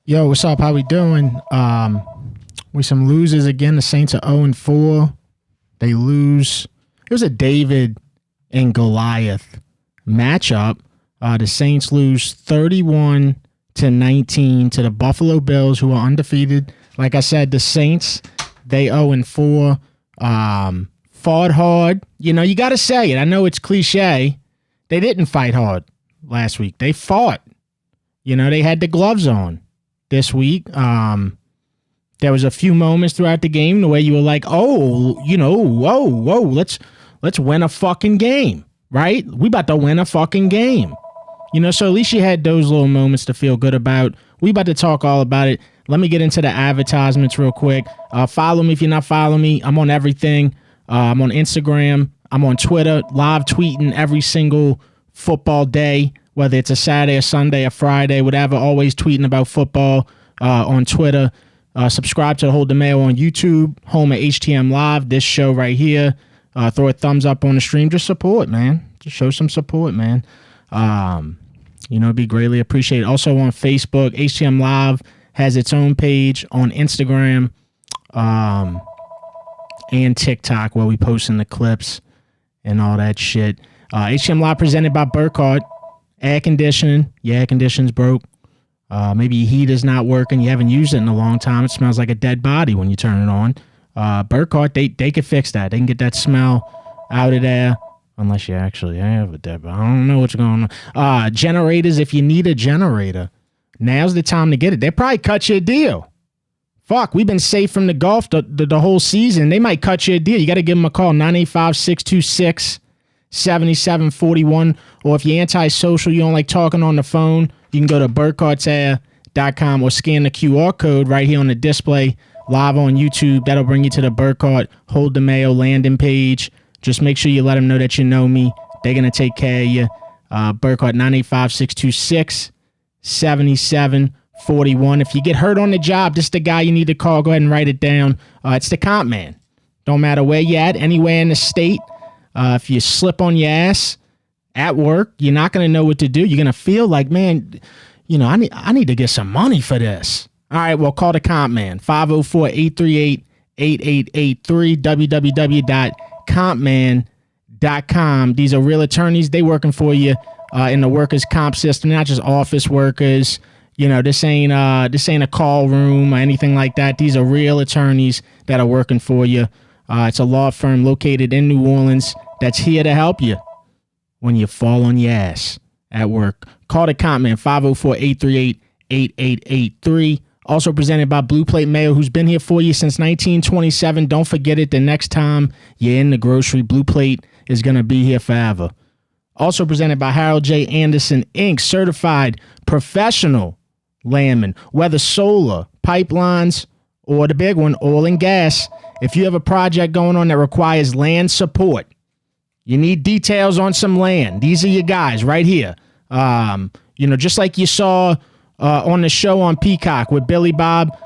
Yo, what's up? How we doing? We some losers again. The Saints are 0-4. They lose. It was a David and Goliath matchup. The Saints lose 31-19 to the Buffalo Bills, who are undefeated. Like I said, the Saints, they 0-4. Fought hard. You know, you got to say it. I know it's cliche. They didn't fight hard last week. They fought. You know, they had the gloves on this week. There was a few moments throughout the game the way you were like, oh, you know, whoa, let's win a fucking game, right? We about to win a fucking game. You know, so at least you had those little moments to feel good about. We about to talk all about it. Let me get into the advertisements real quick. Follow me if you're not following me. I'm on everything. I'm on Instagram. I'm on Twitter, live tweeting every single football day, whether it's a Saturday, a Sunday, a Friday, whatever, always tweeting about football on Twitter. Subscribe to the Plate Mayo on YouTube, home at HTM Live, this show right here. Throw a thumbs up on the stream. Just support, man. Just show some support, man. You know, it'd be greatly appreciated. Also on Facebook, HTM Live has its own page on Instagram and TikTok where we posting the clips and all that shit. HTM Live presented by Burkhardt. Air conditioning. Your air conditioning's broke. Maybe your heater's not working. You haven't used it in a long time. It smells like a dead body when you turn it on. Burkhardt, they can fix that. They can get that smell out of there. Unless you actually have a dead body. I don't know what's going on. Generators, if you need a generator, now's the time to get it. They probably cut you a deal. Fuck, we've been safe from the Gulf the whole season. They might cut you a deal. You got to give them a call, 985-626-7741. Or if you're antisocial, you don't like talking on the phone, you can go to burkhartsair.com or scan the QR code right here on the display live on YouTube. That'll bring you to the Burkhardt Plate Mayo landing page. Just make sure you let them know that you know me. They're going to take care of you. Burkhardt, 985-626-7741. If you get hurt on the job, this is the guy you need to call. Go ahead and write it down. It's the Compman. Don't matter where you're at, anywhere in the state. If you slip on your ass at work, you're not going to know what to do. You're going to feel like, man, you know, I need to get some money for this. All right, well, call the Compman, 504-838-8883, www.compman.com. These are real attorneys. They working for you in the workers' comp system, not just office workers. You know, this ain't a call room or anything like that. These are real attorneys that are working for you. It's a law firm located in New Orleans that's here to help you when you fall on your ass at work. Call the Compman, 504-838-8883. Also presented by Plate Mayo, who's been here for you since 1927. Don't forget it. The next time you're in the grocery, Blue Plate is going to be here forever. Also presented by Harold J. Anderson, Inc., certified professional landman, whether solar, pipelines, or the big one, oil and gas. If you have a project going on that requires land support, you need details on some land, these are your guys right here. You know, just like you saw on the show on Peacock with Billy Bob,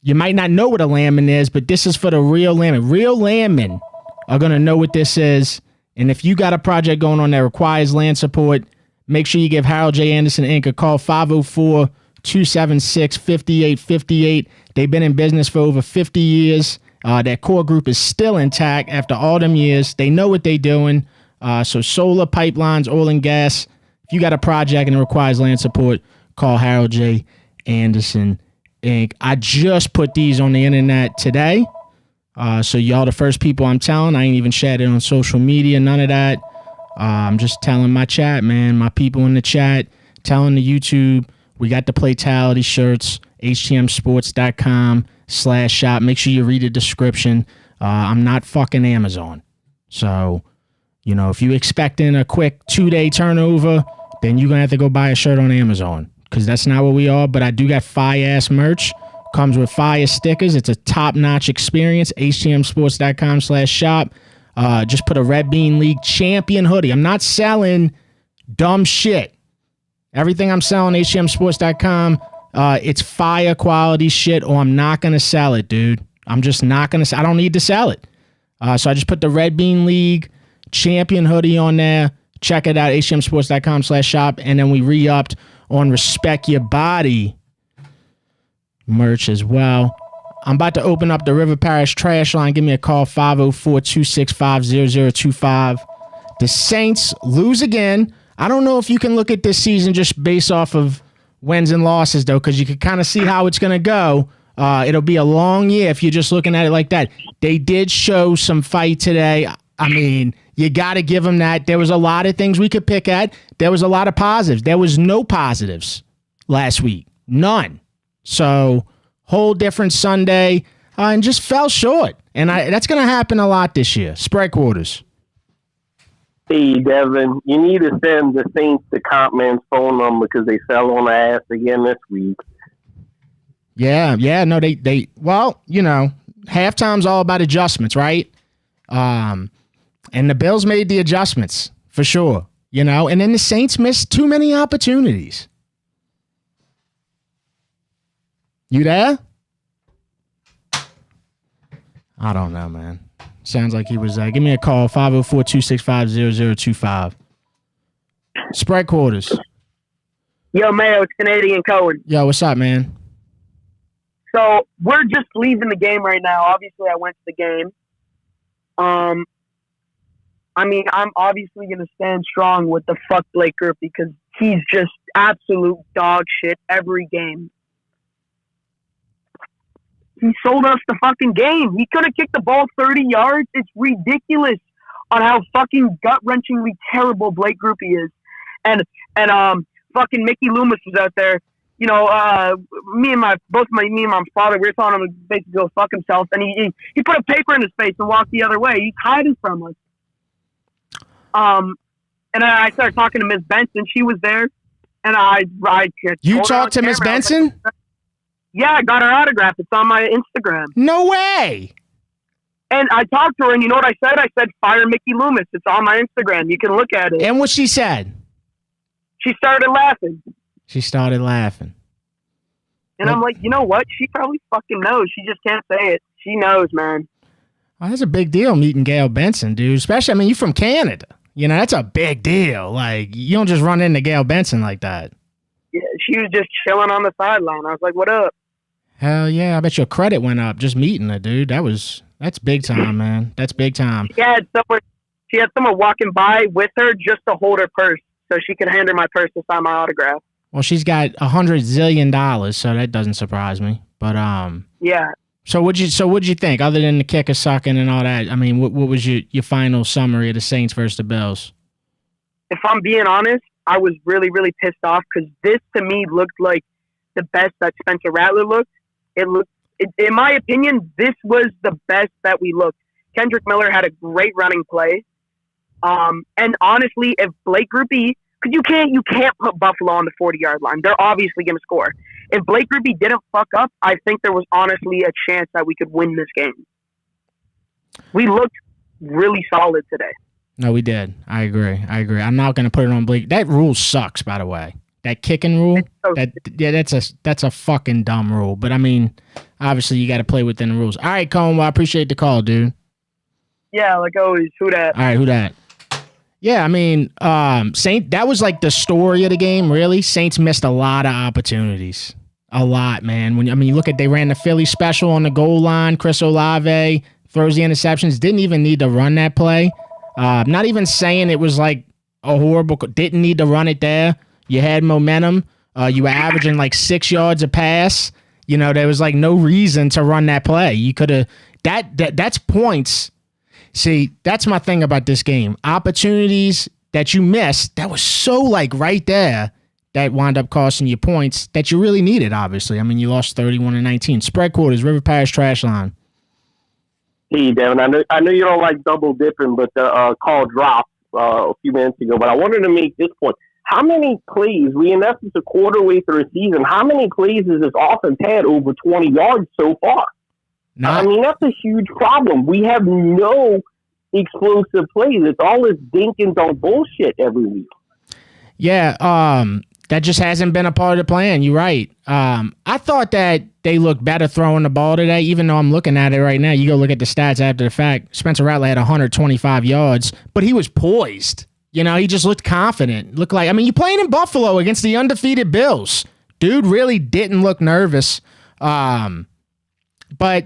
you might not know what a landman is, but this is for the real landman. Real landmen are going to know what this is. And if you got a project going on that requires land support, make sure you give Harold J. Anderson, Inc. a call, 504-276-5858. They've been in business for over 50 years. That core group is still intact after all them years. They know what they're doing. So solar, pipelines, oil and gas. If you got a project and it requires land support, call Harold J. Anderson, Inc. I just put these on the internet today. So y'all the first people I'm telling. I ain't even shared it on social media, none of that. I'm just telling my chat, man, my people in the chat, telling the YouTube. We got the Platality shirts, htmsports.com/shop. Make sure you read the description. I'm not fucking Amazon. So, you know, if you expecting a quick 2-day turnover, then you're going to have to go buy a shirt on Amazon, because that's not what we are. But I do got fire-ass merch. Comes with fire stickers. It's a top-notch experience. htmsports.com/shop. Just put a Red Bean League champion hoodie. I'm not selling dumb shit. Everything I'm selling, htmsports.com, it's fire quality shit, or I'm not going to sell it, dude. I'm just not going to. I don't need to sell it. So I just put the Red Bean League champion hoodie on there. Check it out, htmsports.com/shop. And then we re-upped on Respect Your Body merch as well. I'm about to open up the River Parish trash line. Give me a call, 504-265-0025. The Saints lose again. I don't know if you can look at this season just based off of wins and losses, though, because you can kind of see how it's going to go. It'll be a long year if you're just looking at it like that. They did show some fight today. I mean, you got to give them that. There was a lot of things we could pick at. There was a lot of positives. There was no positives last week. None. So, whole different Sunday, and just fell short. And that's going to happen a lot this year. Spread quarters. Hey, Devin, you need to send the Saints the Compman's phone number because they fell on the ass again this week. Yeah, no, they well, you know, halftime's all about adjustments, right? And the Bills made the adjustments for sure, you know, and then the Saints missed too many opportunities. You there? I don't know, man. Sounds like he was. Give me a call, 504-265-0025. Spread quarters. Yo, Mayo, it's Canadian Code. Yo, what's up, man? So we're just leaving the game right now. Obviously, I went to the game. I mean, I'm obviously going to stand strong with the fuck Blake Griffin because he's just absolute dog shit every game. He sold us the fucking game. He could have kicked the ball 30 yards. It's ridiculous on how fucking gut-wrenchingly terrible Blake Griffin is. And fucking Mickey Loomis was out there. You know, me and my father, we were telling him to basically go fuck himself, and he put a paper in his face and walked the other way. He's hiding from us. And I started talking to Miss Benson. She was there, and you talked to Miss Benson? Like, yeah, I got her autograph. It's on my Instagram. No way. And I talked to her, and you know what I said? I said, fire Mickey Loomis. It's on my Instagram. You can look at it. And what she said? She started laughing. And I'm like, you know what? She probably fucking knows. She just can't say it. She knows, man. Well, that's a big deal meeting Gail Benson, dude. Especially, I mean, you're from Canada. You know, that's a big deal. Like, you don't just run into Gail Benson like that. Yeah, she was just chilling on the sideline. I was like, what up? Hell yeah. I bet your credit went up just meeting her, dude. That's big time, man. That's big time. She had someone walking by with her just to hold her purse so she could hand her my purse to sign my autograph. Well, she's got $100 zillion, so that doesn't surprise me. But yeah. So what'd you think, other than the kicker sucking and all that? I mean, what was your final summary of the Saints versus the Bills? If I'm being honest, I was really, really pissed off because this to me looked like the best that Spencer Rattler looked. In my opinion, this was the best that we looked. Kendrick Miller had a great running play. And honestly, if Blake Griffin, because you can't put Buffalo on the 40-yard line. They're obviously going to score. If Blake Griffin didn't fuck up, I think there was honestly a chance that we could win this game. We looked really solid today. No, we did. I agree. I'm not going to put it on Blake. That rule sucks, by the way. That kicking rule, that's a fucking dumb rule. But I mean, obviously you got to play within the rules. All right, Colin, well, I appreciate the call, dude. Yeah, like always. Who dat? All right, who dat? Yeah, I mean, that was like the story of the game, really. Saints missed a lot of opportunities. A lot, man. You look at, they ran the Philly special on the goal line. Chris Olave throws the interceptions. Didn't even need to run that play. Not even saying it was like a horrible, didn't need to run it there. You had momentum. You were averaging like 6 yards a pass. You know, there was like no reason to run that play. You could have, that's points. See, that's my thing about this game. Opportunities that you missed that was so like right there that wound up costing you points that you really needed, obviously. I mean, you lost 31-19. Spread quarters, River Parish trash line. Hey, Devin, I know you don't like double dipping, but the call dropped a few minutes ago. But I wanted to make this point. How many plays, we in essence a quarter way through a season, how many plays has this offense had over 20 yards so far? No. I mean, that's a huge problem. We have no explosive plays. It's all this Dinkins on bullshit every week. Yeah, that just hasn't been a part of the plan. You're right. I thought that they looked better throwing the ball today, even though I'm looking at it right now. You go look at the stats after the fact. Spencer Rattler had 125 yards, but he was poised. You know, he just looked confident. Looked like, I mean, you're playing in Buffalo against the undefeated Bills. Dude really didn't look nervous. But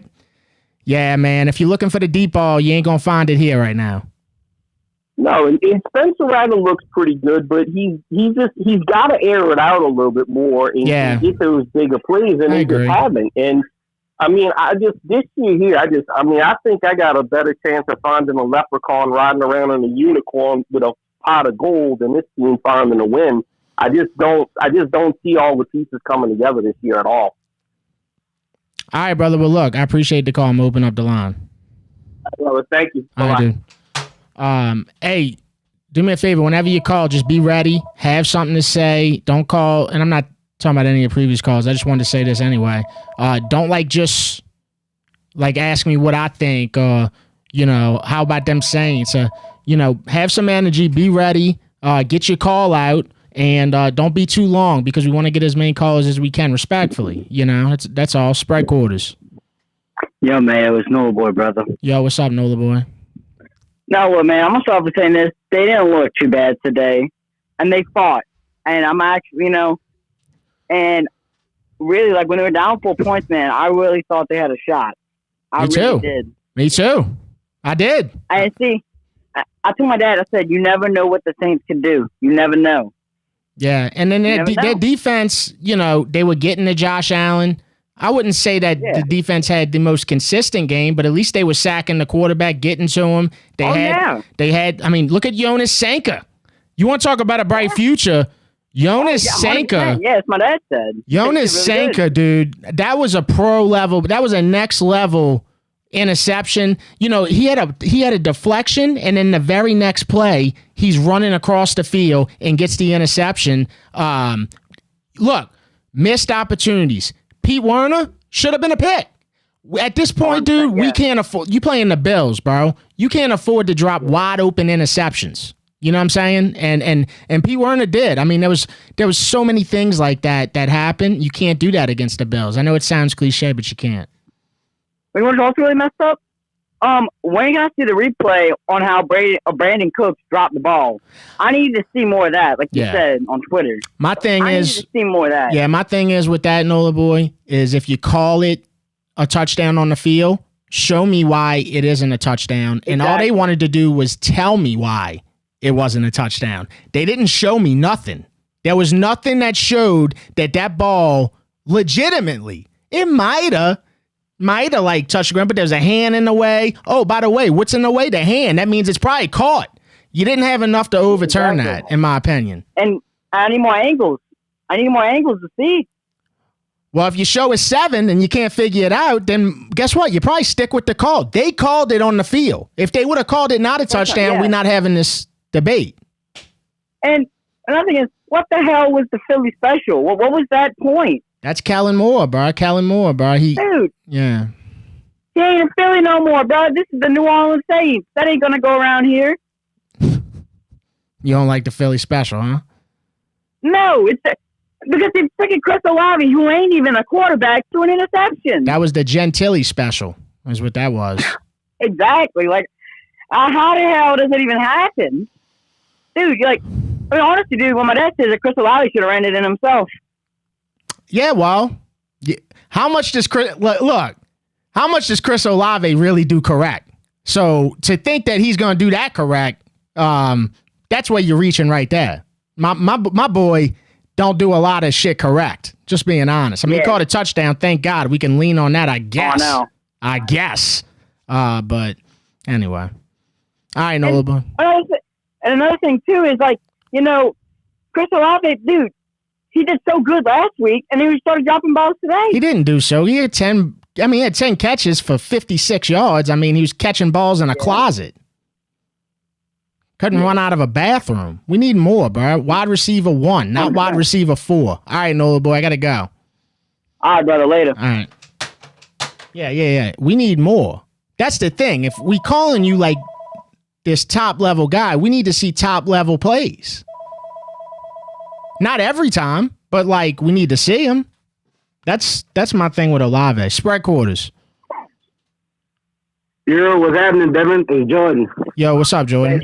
yeah, man, if you're looking for the deep ball, you ain't gonna find it here right now. No, and Spencer Rattler looks pretty good, but he's got to air it out a little bit more and get those bigger plays, and he just haven't. And I mean, this year here, I think I got a better chance of finding a leprechaun riding around on a unicorn with a pot of gold than this team finding a win. I just don't see all the pieces coming together this year at all. All right, brother. Well, look, I appreciate the call. I'm opening up the line. Well, thank you. All right, dude. Hey, do me a favor. Whenever you call, just be ready. Have something to say. Don't call. And I'm not talking about any of the previous calls. I just wanted to say this anyway. Don't just ask me what I think or, how about them Saints. Have some energy. Be ready. Get your call out. And don't be too long because we want to get as many callers as we can respectfully. That's all. Spread quarters. Yo, man, it's Nola Boy, brother. Yo, what's up, Nola Boy? No, well, man, I'm going to start with saying this. They didn't look too bad today, and they fought. And I'm actually, and really, when they were down 4 points, man, I really thought they had a shot. I really did. Me too. I did. And see, I told my dad, I said, you never know what the Saints can do. You never know. Yeah, and then their defense, they were getting to Josh Allen. I wouldn't say that the defense had the most consistent game, but at least they were sacking the quarterback, getting to him. They had. I mean, look at Jonas Sanka. You want to talk about a bright future? Jonas Sanka. Yes, my dad said. Jonas Sanka, dude, that was a pro level. That was a next level interception. He had a deflection, and then the very next play, he's running across the field and gets the interception. Look, missed opportunities. Pete Werner should have been a pick. At this point, dude, we can't afford. You playing the Bills, bro. You can't afford to drop wide open interceptions. You know what I'm saying? And Pete Werner did. I mean, there was so many things like that happened. You can't do that against the Bills. I know it sounds cliche, but you can't. You know what's also really messed up? When are you going to see the replay on how Brandon Cooks dropped the ball? I need to see more of that, like you said on Twitter. My thing I need to see more of that. Yeah, my thing is with that, Nola Boy, is if you call it a touchdown on the field, show me why it isn't a touchdown. Exactly. And all they wanted to do was tell me why it wasn't a touchdown. They didn't show me nothing. There was nothing that showed that ball legitimately, it might have touched the ground, but there's a hand in the way. Oh, by the way, what's in the way? The hand. That means it's probably caught. You didn't have enough to overturn that, in my opinion. And I need more angles. To see. Well, if you show a 7 and you can't figure it out, then guess what? You probably stick with the call. They called it on the field. If they would have called it not a touchdown, we're not having this debate. And another thing is, what the hell was the Philly special? What was that point? That's Kellen Moore, bro. Dude. Yeah. He ain't in Philly no more, bro. This is the New Orleans Saints. That ain't going to go around here. You don't like the Philly special, huh? No, because it's freaking Chris Olave, who ain't even a quarterback, to an interception. That was the Gentili special, is what that was. Exactly. How the hell does it even happen? Dude, honestly, dude, when my dad says that Chris Olave should have ran it in himself. Yeah, well, how much does Chris Olave really do correct? So to think that he's going to do that correct, that's where you're reaching right there. My boy don't do a lot of shit correct. Just being honest. I mean, he caught a touchdown. Thank God we can lean on that. I guess. Oh, no. I guess. But anyway, all right, Nola Boy. And another thing too is Chris Olave, dude. He did so good last week, and he started dropping balls today. He didn't do so. He had 10 catches for 56 yards. I mean, he was catching balls in a closet. Couldn't run out of a bathroom. We need more, bro. Wide receiver 1, not wide receiver 4. All right, Nola Boy, I got to go. All right, brother, later. All right. Yeah. We need more. That's the thing. If we calling you like this top-level guy, we need to see top-level plays. Not every time, but we need to see him. That's my thing with Olave. Spread quarters. Yo, what's happening, Devin? It's Jordan. Yo, what's up, Jordan?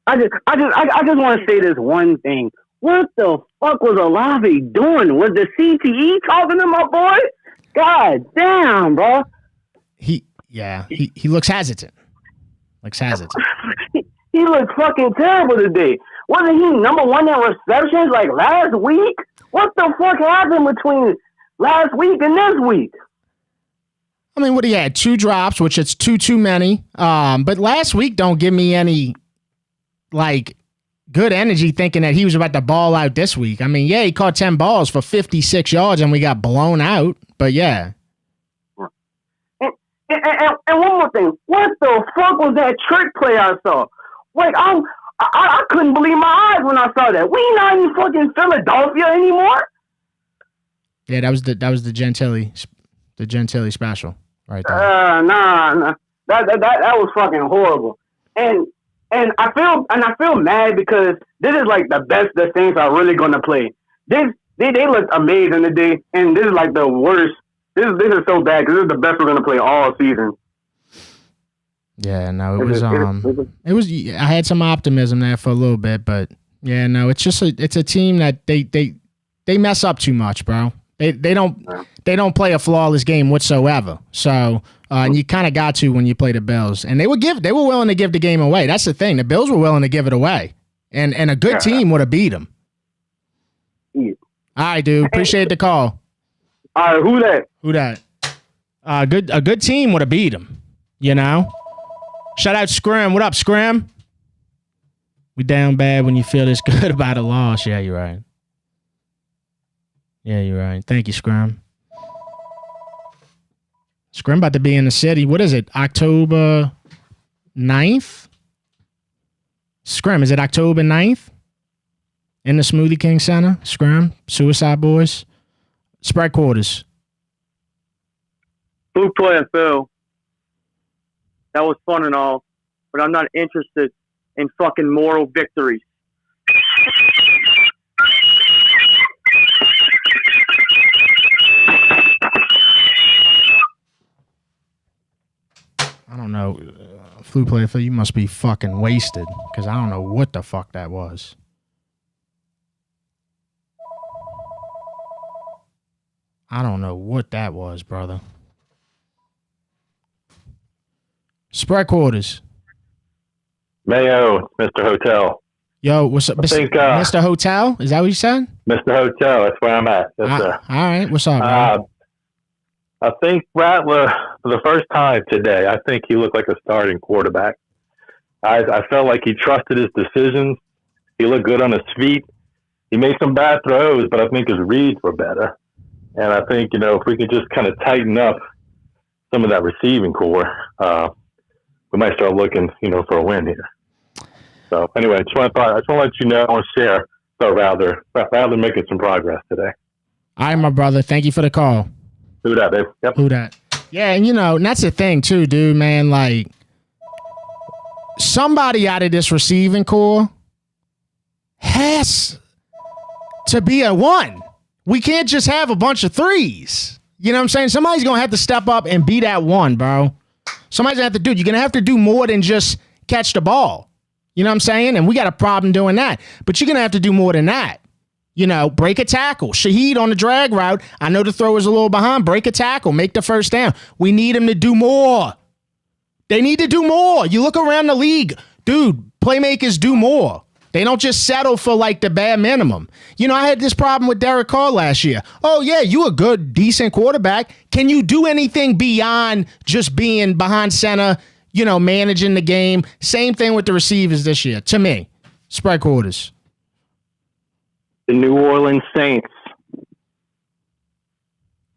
I just want to say this one thing. What the fuck was Olave doing? Was the CTE talking to my boy? God damn, bro. He looks hesitant. He looked fucking terrible today. Wasn't he number one in receptions like last week? What the fuck happened between last week and this week? I mean, what he had 2 drops, which it's too many. But last week don't give me any like good energy thinking that he was about to ball out this week. I mean, yeah, he caught 10 balls for 56 yards and we got blown out. But yeah. And one more thing. What the fuck was that trick play I saw? Like, I couldn't believe my eyes when I saw that. We not in fucking Philadelphia anymore. Yeah, that was the Gentili special right there. Nah. That was fucking horrible. And I feel mad because this is like the best the Saints are really gonna play. They looked amazing today, and this is like the worst. This is so bad because this is the best we're gonna play all season. Yeah, no, it was. I had some optimism there for a little bit, but yeah, no, it's a team that they mess up too much, bro. They don't play a flawless game whatsoever. So and you kind of got to when you play the Bills, and they were willing to give the game away. That's the thing. The Bills were willing to give it away, and a good team would have beat them. Yeah. All right, dude. Appreciate the call. All right, who that? A good team would have beat them. You know. Shout out Scrim. What up, Scrim? We down bad when you feel this good about a loss. Yeah, you're right. Thank you, Scrim. Scrim about to be in the city. What is it? October 9th? Scrim, is it October 9th? In the Smoothie King Center? Scrim, Suicide Boys. Spread quarters. Blue play, Phil. That was fun and all, but I'm not interested in fucking moral victories. I don't know. Flu player, Phil, you must be fucking wasted because I don't know what the fuck that was. I don't know what that was, brother. Spread quarters. Mayo, Mr. Hotel. Yo, what's up, Mr. Hotel? Is that what you said? Mr. Hotel, that's where I'm at. Yes, sir. All right, what's up, man? I think Rattler, for the first time today, I think he looked like a starting quarterback. I felt like he trusted his decisions. He looked good on his feet. He made some bad throws, but I think his reads were better. And I think, if we could just kind of tighten up some of that receiving core, we might start looking, for a win here. So anyway, I just want to let you know, I want to share about Rattler making some progress today. All right, my brother. Thank you for the call. Who that, babe? Yep. Who that? Yeah, and and that's the thing too, dude, man. Like, somebody out of this receiving core has to be a 1. We can't just have a bunch of 3s. You know what I'm saying? Somebody's going to have to step up and be that 1, bro. Somebody's going to have to do it. You're going to have to do more than just catch the ball. You know what I'm saying? And we got a problem doing that. But you're going to have to do more than that. Break a tackle. Shaheed on the drag route. I know the throw is a little behind. Break a tackle. Make the first down. We need him to do more. They need to do more. You look around the league. Dude, playmakers do more. They don't just settle for like the bare minimum. I had this problem with Derek Carr last year. Oh, yeah, you a good, decent quarterback. Can you do anything beyond just being behind center, managing the game? Same thing with the receivers this year, to me. Spread quarters. The New Orleans Saints.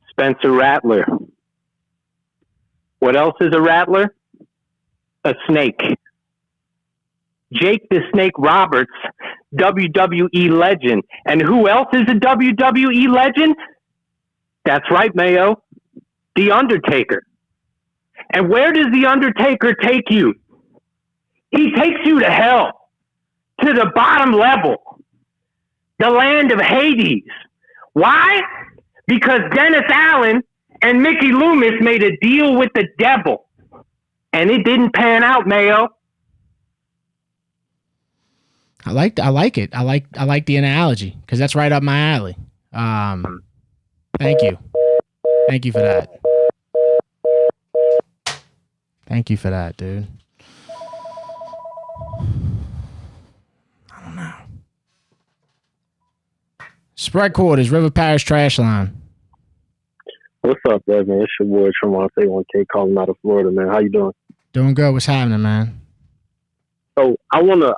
Spencer Rattler. What else is a rattler? A snake. Jake the Snake Roberts, WWE legend. And who else is a WWE legend? That's right, Mayo. The Undertaker. And where does The Undertaker take you? He takes you to hell, to the bottom level, the land of Hades. Why? Because Dennis Allen and Mickey Loomis made a deal with the devil. And it didn't pan out, Mayo. I like it. I like the analogy because that's right up my alley. Thank you. Thank you for that. Thank you for that, dude. I don't know. Spread quarters, River Parish trash line. What's up, Desmond? It's your boy Tremont 1K calling out of Florida, man. How you doing? Doing good. What's happening, man? So I wanna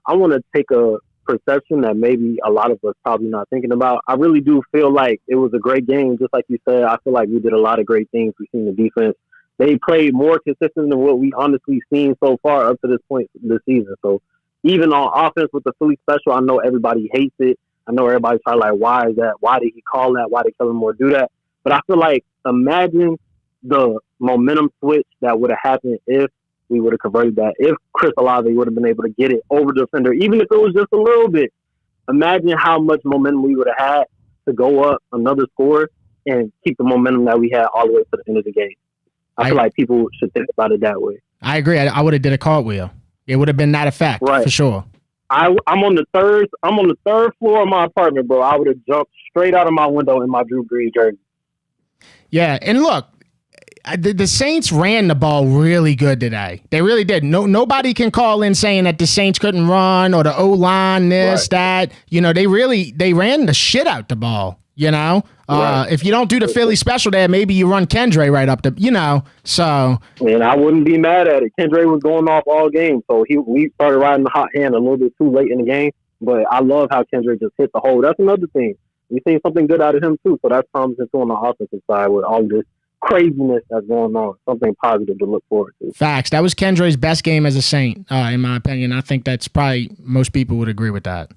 take a perception that maybe a lot of us probably not thinking about. I really do feel like it was a great game, just like you said. I feel like we did a lot of great things. We've seen the defense. They played more consistent than what we honestly seen so far up to this point this season. So even on offense with the Philly special, I know everybody hates it. I know everybody's probably like, why is that? Why did he call that? Why did Kellen Moore do that? But I feel like imagine the momentum switch that would have happened if we would have converted that. If Chris Olave would have been able to get it over the defender, even if it was just a little bit. Imagine how much momentum we would have had to go up another score and keep the momentum that we had all the way to the end of the game. I feel like people should think about it that way. I agree. I would have did a cartwheel. It would have been that effect, right, for sure. I'm on the third floor of my apartment, bro. I would have jumped straight out of my window in my Drew Brees jersey. Yeah, and look, the Saints ran the ball really good today. They really did. Nobody can call in saying that the Saints couldn't run or the O-line this, that. You know, they ran the shit out the ball, you know? Right. If you don't do the Philly special there, maybe you run Kendre right up the, you know, so. And I wouldn't be mad at it. Kendre was going off all game, so we started riding the hot hand a little bit too late in the game, but I love how Kendre just hit the hole. That's another thing. We've seen something good out of him, too, so that's promising too on the offensive side with all this craziness that's going on. Something positive to look forward to. Facts. That was Kendre's best game as a Saint, in my opinion. I think that's probably most people would agree with that.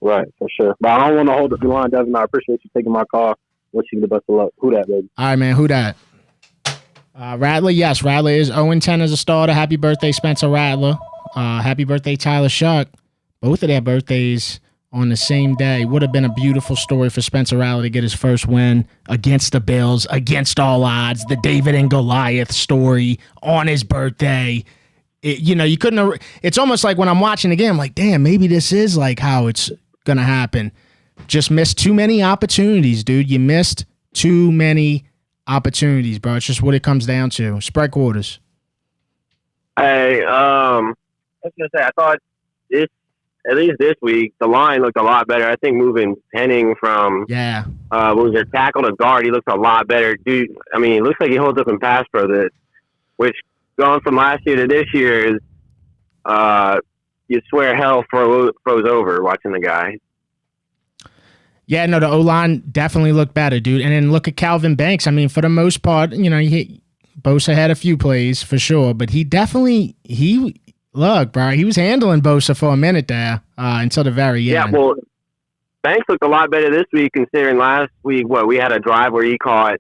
Right, for sure. But I don't want to hold up the line, Devin. I appreciate you taking my call. Wish you the best of luck. Who that, baby? All right, man. Who that? Rattler, yes. Rattler is 0-10 as a starter. Happy birthday, Spencer Rattler. Happy birthday, Tyler Shuck. Both of their birthdays on the same day. Would have been a beautiful story for Spencer Rattler to get his first win against the Bills, against all odds. The David and Goliath story on his birthday. You couldn't have, it's almost like when I'm watching the game, I'm like, damn, maybe this is like how it's going to happen. Just missed too many opportunities, dude. You missed too many opportunities, bro. It's just what it comes down to. Spread quarters. Hey, I was going to say, I thought at least this week, the line looked a lot better. I think moving Penning from what was it, tackle to guard, he looks a lot better. Dude, I mean, it looks like he holds up in pass pro, which going from last year to this year is you swear hell froze over watching the guy. Yeah, no, the O-line definitely looked better, dude. And then look at Calvin Banks. I mean, for the most part, Bosa had a few plays for sure, but look, bro, he was handling Bosa for a minute there until the very end. Yeah, well, Banks looked a lot better this week considering last week, we had a drive where he caught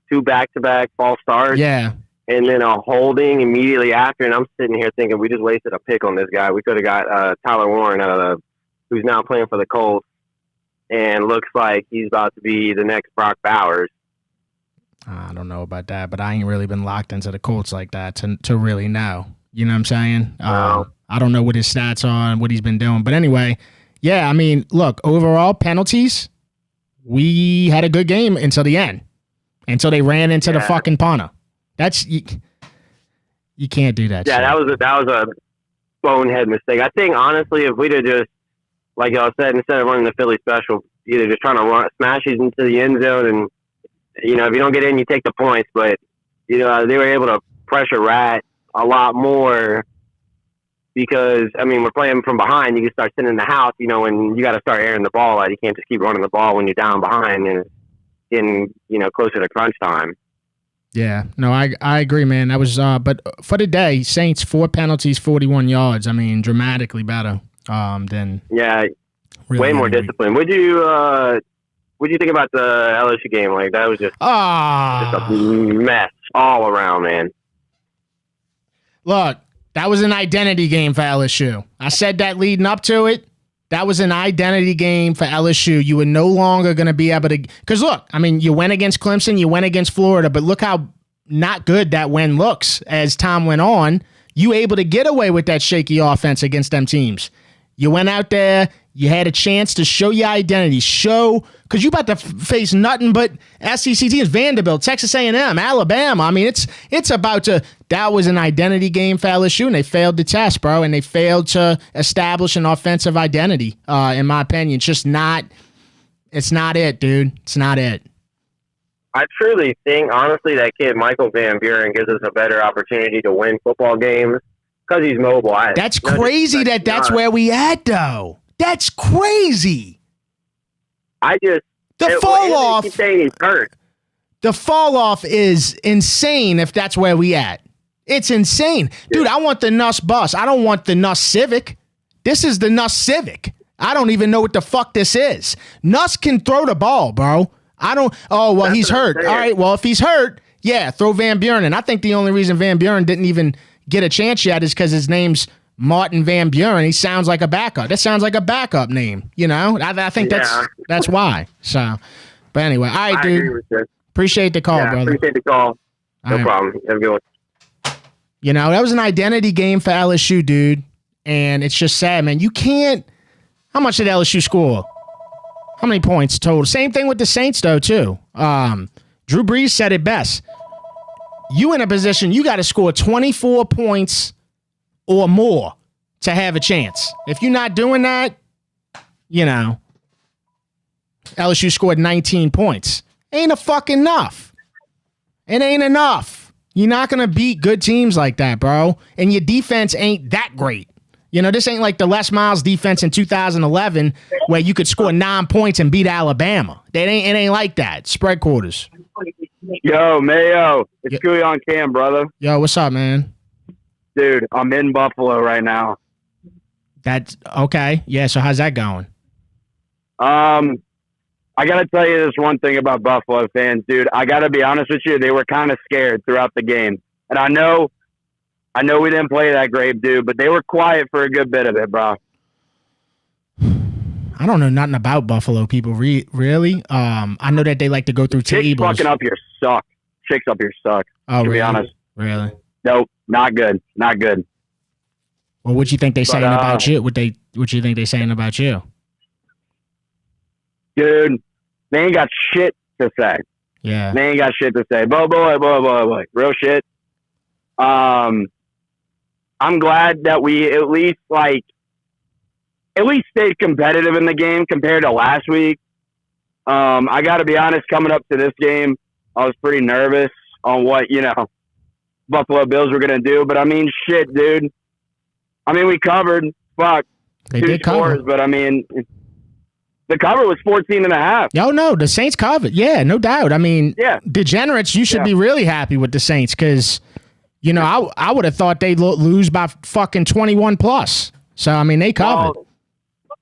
2 back-to-back false starts. Yeah. And then a holding immediately after, and I'm sitting here thinking we just wasted a pick on this guy. We could have got Tyler Warren, who's now playing for the Colts, and looks like he's about to be the next Brock Bowers. I don't know about that, but I ain't really been locked into the Colts like that to really know. You know what I'm saying? I don't know what his stats are and what he's been doing. But anyway, yeah, I mean, look, overall penalties, we had a good game until the end, until they ran into the fucking punter. That's you can't do that. Yeah, shit. that was a bonehead mistake. I think honestly, if we'd have just, like y'all said, instead of running the Philly special, either just trying to smash these into the end zone, and if you don't get in, you take the points. But they were able to pressure Rat a lot more because we're playing from behind. You can start sending the house, and you got to start airing the ball out. You can't just keep running the ball when you're down behind and getting closer to crunch time. Yeah, no, I agree, man. That was, but for the day, Saints 4 penalties, 41 yards. I mean, dramatically better than. Yeah, really way more discipline. What'd you think about the LSU game? Like that was just a mess all around, man. Look, that was an identity game for LSU. I said that leading up to it. That was an identity game for LSU. You were no longer going to be able to... Because look, you went against Clemson, you went against Florida, but look how not good that win looks as time went on. You able to get away with that shaky offense against them teams. You went out there, You had a chance to show your identity, because you about to face nothing but SEC teams, Vanderbilt, Texas A&M, Alabama. I mean, it's about to. That was an identity game for LSU, and they failed the test, bro, and they failed to establish an offensive identity. In my opinion, it's just not. It's not it, dude. It's not it. I truly think, honestly, that kid Michael Van Buren gives us a better opportunity to win football games because he's mobile. That's crazy that's where we at, though. That's crazy. The fall off. Keep saying he's hurt. The fall off is insane if that's where we at. It's insane. Dude, I want the Nuss bus. I don't want the Nuss Civic. This is the Nuss Civic. I don't even know what the fuck this is. Nuss can throw the ball, bro. He's hurt. All right, well, if he's hurt, yeah, throw Van Buren in. I think the only reason Van Buren didn't even get a chance yet is because his name's Martin Van Buren. He sounds like a backup. That sounds like a backup name, you know? I think that's why. So, but anyway, all right, dude. Appreciate the call, brother. Appreciate the call. No problem. Have a good one. You know, that was an identity game for LSU, dude. And it's just sad, man. You can't. How much did LSU score? How many points total? Same thing with the Saints, though, too. Drew Brees said it best. You in a position, you got to score 24 points or more to have a chance. If you're not doing that, you know, LSU scored 19 points. Ain't a fucking enough. It ain't enough. You're not going to beat good teams like that, bro. And your defense ain't that great. You know, this ain't like the Les Miles defense in 2011 where you could score 9 points and beat Alabama. It ain't like that. Spread quarters. Yo, Mayo. It's Cooley on cam, brother. Yo, what's up, man? Dude, I'm in Buffalo right now. That's okay. Yeah, so how's that going? I got to tell you this one thing about Buffalo fans, dude. I got to be honest with you. They were kind of scared throughout the game. And I know we didn't play that great, dude, but they were quiet for a good bit of it, bro. I don't know nothing about Buffalo people, really. I know that they like to go through tables. Chicks up here suck. Chicks up here suck. Oh, to really? be honest. Really? Nope, not good. Not good. Well, what you think they saying about you? What you think they saying about you? Dude, they ain't got shit to say. Yeah. They ain't got shit to say. Boy. Real shit. I'm glad that we at least stayed competitive in the game compared to last week. I got to be honest, coming up to this game, I was pretty nervous on what, Buffalo Bills were going to do. But, I mean, shit, dude. I mean, we covered, They did scores, cover. But, I mean, the cover was 14.5. Oh, no, the Saints covered. Yeah, no doubt. I mean, degenerates, you should be really happy with the Saints because, I would have thought they'd lose by fucking 21 plus. So, I mean, they covered. Well,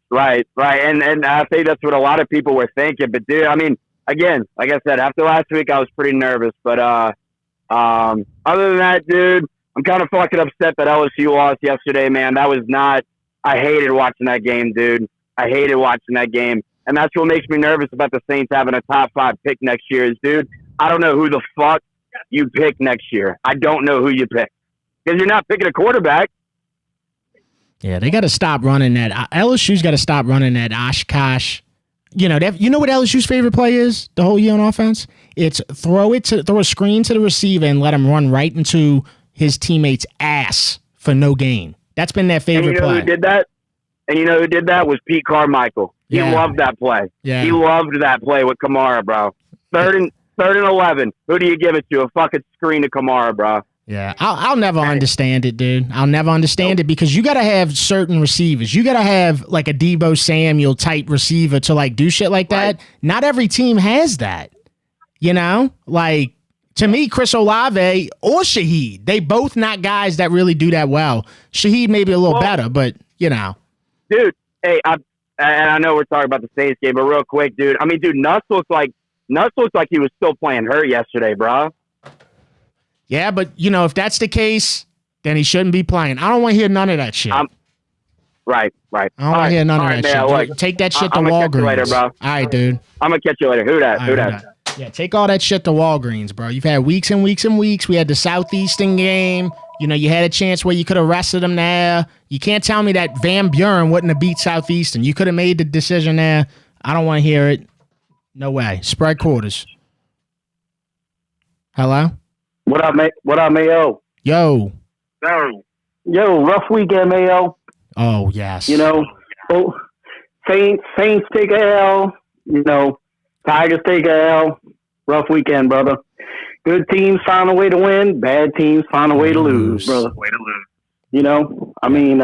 right. And I think that's what a lot of people were thinking. But, dude, I mean, again, like I said, after last week, I was pretty nervous. But other than that, dude, I'm kind of fucking upset that LSU lost yesterday, man. That was not – I hated watching that game, dude. I hated watching that game. And that's what makes me nervous about the Saints having a top 5 pick next year is, dude, I don't know who the fuck you pick next year. I don't know who you pick. Because you're not picking a quarterback. Yeah, they got to stop running that. LSU's got to stop running that Oshkosh. You know what LSU's favorite play is the whole year on offense? It's throw a screen to the receiver and let him run right into his teammate's ass for no gain. That's been their favorite play. Who did that? And you know who did that was Pete Carmichael. He loved that play. Yeah. He loved that play with Kamara, bro. Third and 11. Who do you give it to? A fucking screen to Kamara, bro. Yeah, I'll never understand it, dude. I'll never understand it because you got to have certain receivers. You got to have like a Deebo Samuel type receiver to do shit like that. Right. Not every team has that. To me, Chris Olave or Shaheed, they both not guys that really do that well. Shaheed maybe a little better, but Dude, hey, I know we're talking about the Saints game, but real quick, dude. I mean, dude, Nuss looks like he was still playing hurt yesterday, bro. Yeah, but, if that's the case, then he shouldn't be playing. I don't want to hear none of that shit. Right. I don't want to hear none of that shit. Look, take that shit to Walgreens. You later, bro. All right, dude. I'm going to catch you later. Who that? Yeah, take all that shit to Walgreens, bro. You've had weeks and weeks and weeks. We had the Southeastern game. You know, you had a chance where you could have rested him there. You can't tell me that Van Buren wouldn't have beat Southeastern. You could have made the decision there. I don't want to hear it. No way. Spread quarters. Hello? What up, Mayo? Yo. Yo, rough weekend, Mayo. Oh, yes. You know, Saints take a L. You know, Tigers take a L. Rough weekend, brother. Good teams find a way to win. Bad teams find a way to lose, brother. You know, I mean,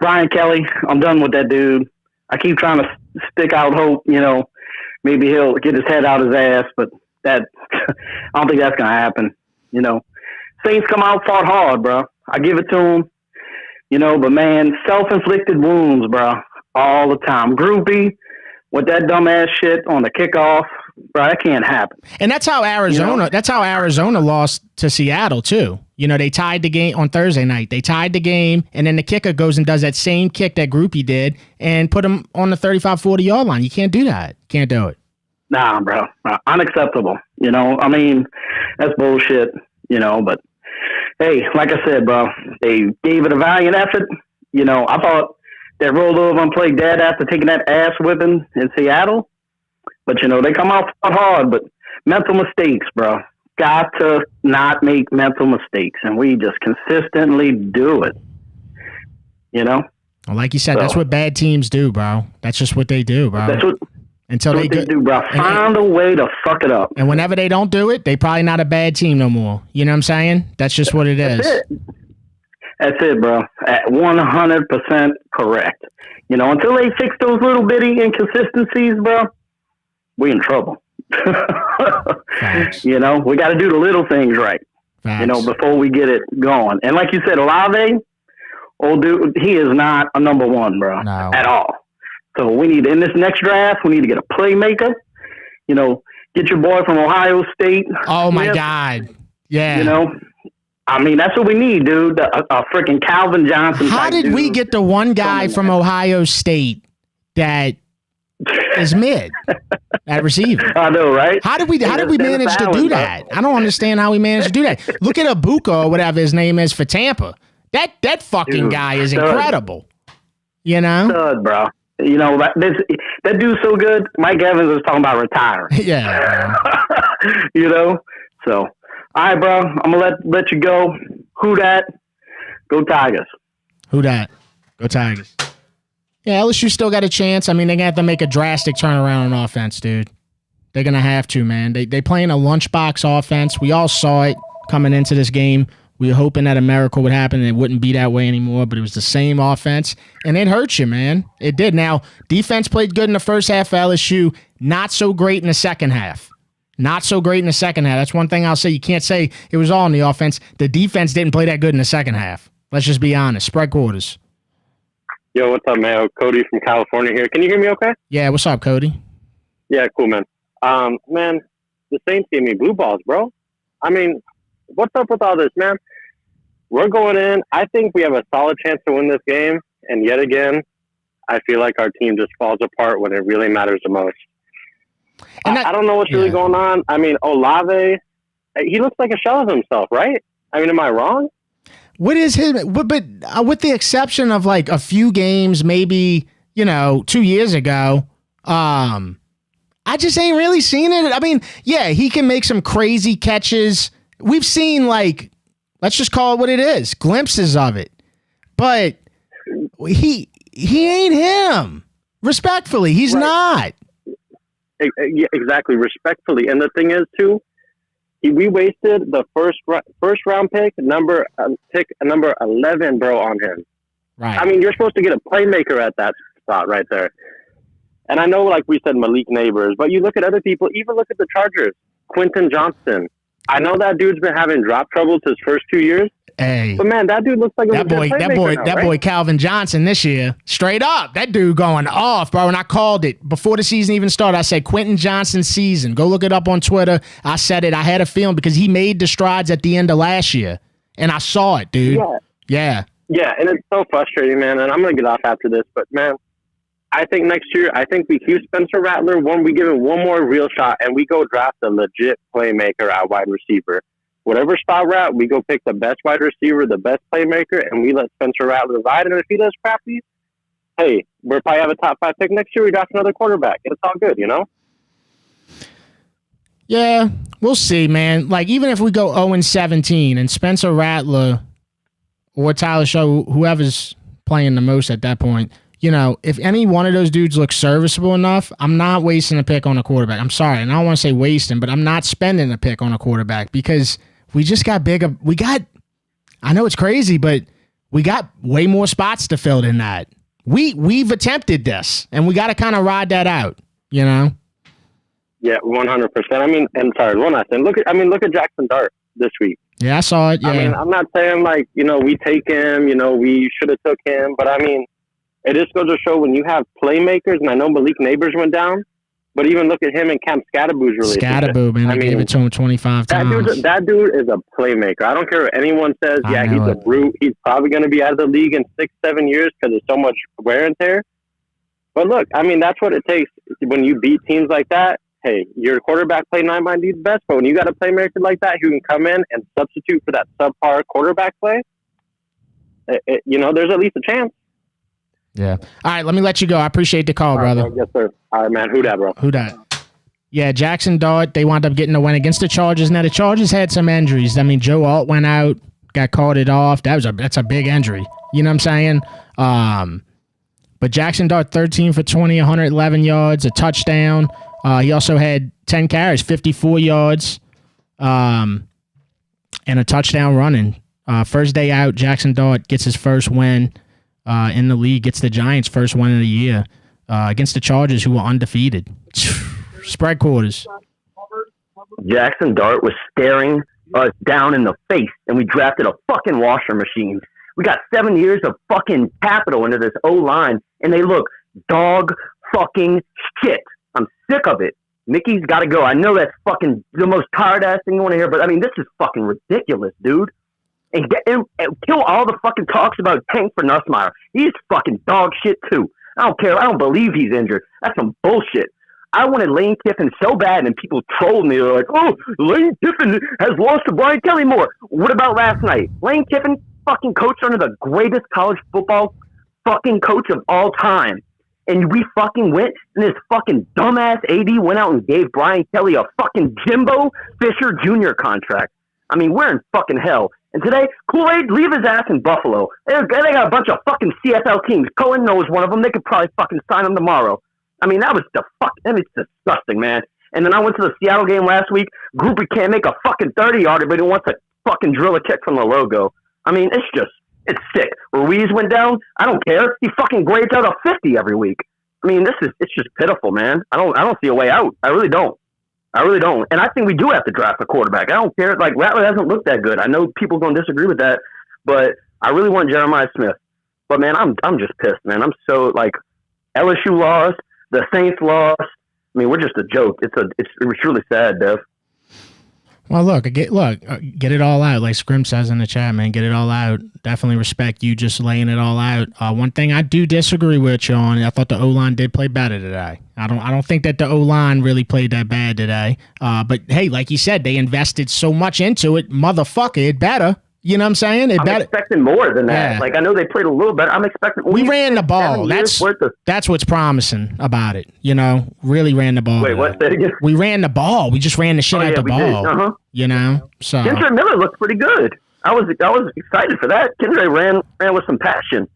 Brian Kelly, I'm done with that dude. I keep trying to stick out hope, you know, maybe he'll get his head out his ass, but that I don't think that's going to happen, you know. Saints come out, fought hard, bro. I give it to them, you know, but, man, self-inflicted wounds, bro, all the time. Groupie with that dumbass shit on the kickoff. Bro, that can't happen. And that's how Arizona. You know? That's how Arizona lost to Seattle too. You know, they tied the game on Thursday night. They tied the game, and then the kicker goes and does that same kick that Groupie did and put him on the 35-40 yard line. You can't do that. Can't do it. Nah, bro, unacceptable. You know, I mean, that's bullshit. You know, but hey, like I said, bro, they gave it a valiant effort. You know, I thought they rolled over and played dead after taking that ass whipping in Seattle. But, you know, they come out hard, but mental mistakes, bro. Got to not make mental mistakes, and we just consistently do it, you know? Well, like you said, that's what bad teams do, bro. That's just what they do, bro. That's what they do, bro. Find a way to fuck it up. And whenever they don't do it, they probably not a bad team no more. You know what I'm saying? That's just what it is. That's it, bro. At 100% correct. You know, until they fix those little bitty inconsistencies, bro, we in trouble. You know, we got to do the little things right. Facts. You know, before we get it going. And like you said, Olave, old dude, he is not a number one, bro, at all. So we need, in this next draft, we need to get a playmaker. You know, get your boy from Ohio State. Oh, my God. Yeah. You know, I mean, that's what we need, dude. A freaking Calvin Johnson. How did we get the one guy from Ohio State that is mid at receiver? I know, right? How did we manage to do that? I don't understand how we managed to do that. Look at Abuka or whatever his name is for Tampa. That fucking guy is incredible. You know? Stud, bro. You know, that dude's so good. Mike Evans was talking about retiring. Yeah. You know? So, all right, bro. I'm going to let you go. Who dat? Go Tigers. Who dat? Go Tigers. Yeah, LSU still got a chance. I mean, they're going to have to make a drastic turnaround on offense, dude. They're going to have to, man. They playing a lunchbox offense. We all saw it coming into this game. We were hoping that a miracle would happen and it wouldn't be that way anymore, but it was the same offense, and it hurt you, man. It did. Now, defense played good in the first half for LSU. Not so great in the second half. Not so great in the second half. That's one thing I'll say. You can't say it was all in the offense. The defense didn't play that good in the second half. Let's just be honest. Spread quarters. Yo, what's up, Mayo? Cody from California here. Can you hear me okay? Yeah, what's up, Cody? Yeah, cool, man. Man, the Saints gave me blue balls, bro. I mean, what's up with all this, man? We're going in. I think we have a solid chance to win this game. And yet again, I feel like our team just falls apart when it really matters the most. And I don't know what's really going on. I mean, Olave, he looks like a shell of himself, right? I mean, am I wrong? What is his? But with the exception of like a few games, maybe 2 years ago, I just ain't really seen it. I mean, yeah, he can make some crazy catches. We've seen like, let's just call it what it is, glimpses of it. But he ain't him. Respectfully, he's not. Yeah, exactly. Respectfully, and the thing is too, we wasted the first round pick number 11, bro, on him. Right. I mean, you're supposed to get a playmaker at that spot right there. And I know, like we said, Malik Neighbors, but you look at other people. Even look at the Chargers, Quentin Johnston. I know that dude's been having drop troubles his first 2 years. Hey, but man, that dude looks like that boy Calvin Johnson this year, straight up, that dude going off, bro. And I called it before the season even started. I said Quentin Johnson's season. Go look it up on Twitter. I said it. I had a feeling because he made the strides at the end of last year, and I saw it, dude. Yeah, and it's so frustrating, man. And I'm gonna get off after this, but man, I think next year, we keep Spencer Rattler. We give him one more real shot, and we go draft a legit playmaker at wide receiver. whatever spot we're at, we go pick the best wide receiver, the best playmaker, and we let Spencer Rattler ride. And if he does crappy, hey, we'll probably have a top 5 pick next year. We draft another quarterback. It's all good, you know? Yeah, we'll see, man. Like, even if we go 0-17 and Spencer Rattler or Tyler Shaw, whoever's playing the most at that point, you know, if any one of those dudes looks serviceable enough, I'm not wasting a pick on a quarterback. I'm sorry, and I don't want to say wasting, but I'm not spending a pick on a quarterback because we just got bigger. I know it's crazy, but we got way more spots to fill than that. We've attempted this, and we got to kind of ride that out, you know? Yeah, 100%. I mean, and sorry, one last thing. Look at Jackson Dart this week. Yeah, I saw it. Yeah. I mean, I'm not saying like, you know, we take him, you know, we should have took him, but I mean, it just goes to show when you have playmakers, and I know Malik Neighbors went down, but even look at him and Cam Scatterboo's relationship. Scatterboo, man, I gave it to him 25 times. That dude is a playmaker. I don't care what anyone says. Yeah, he's a brute. He's probably going to be out of the league in 6-7 years because there's so much wear and tear. But look, I mean, that's what it takes when you beat teams like that. Hey, your quarterback play might be the best, but when you got a playmaker like that who can come in and substitute for that subpar quarterback play, you know, there's at least a chance. Yeah. All right, let me let you go. I appreciate the call, brother. Right, yes, sir. All right, man. Who dat, bro? Who dat? Yeah, Jackson Dart, they wound up getting the win against the Chargers. Now, the Chargers had some injuries. I mean, Joe Alt went out, got carted off. That's a big injury. You know what I'm saying? But Jackson Dart, 13 for 20, 111 yards, a touchdown. He also had 10 carries, 54 yards, and a touchdown running. First day out, Jackson Dart gets his first win in the league, gets the Giants' first win of the year against the Chargers, who were undefeated. Spread quarters. Jackson Dart was staring us down in the face, and we drafted a fucking washer machine. We got 7 years of fucking capital into this O-line, and they look dog fucking shit. I'm sick of it. Mickey's got to go. I know that's fucking the most tired-ass thing you want to hear, but I mean, this is fucking ridiculous, dude. And kill all the fucking talks about Tank for Nussmeier. He's fucking dog shit, too. I don't care. I don't believe he's injured. That's some bullshit. I wanted Lane Kiffin so bad, and people trolled me. They're like, oh, Lane Kiffin has lost to Brian Kelly more. What about last night? Lane Kiffin fucking coached under the greatest college football fucking coach of all time. And we fucking went, and this fucking dumbass AD went out and gave Brian Kelly a fucking Jimbo Fisher Jr. contract. I mean, we're in fucking hell. And today, Kool-Aid, leave his ass in Buffalo. They got a bunch of fucking CFL teams. Cohen knows one of them. They could probably fucking sign him tomorrow. I mean, that was it's disgusting, man. And then I went to the Seattle game last week. Groupie can't make a fucking 30-yarder, but he wants to fucking drill a kick from the logo. I mean, it's sick. Ruiz went down. I don't care. He fucking grades out a 50 every week. I mean, it's just pitiful, man. I don't see a way out. I really don't. And I think we do have to draft a quarterback. I don't care. Like, Rattler hasn't looked that good. I know people are going to disagree with that, but I really want Jeremiah Smith. But, man, I'm just pissed, man. I'm so, like, LSU lost. The Saints lost. I mean, we're just a joke. It's really sad, Dev. Well, get it all out. Like Scrim says in the chat, man, get it all out. Definitely respect you just laying it all out. One thing I do disagree with you on, I thought the O-line did play better today. I don't think that the O-line really played that bad today. But hey, like you said, they invested so much into it. Motherfucker, it better. You know what I'm saying? I'm expecting more than that. Yeah. Like, I know they played a little better. I'm expecting. We ran the ball. That's what's promising about it. You know, really ran the ball. Wait, what's that again? We ran the ball. We just ran the shit out the ball. Uh-huh. You know, so Kendra Miller looked pretty good. I was excited for that. Kendra ran with some passion.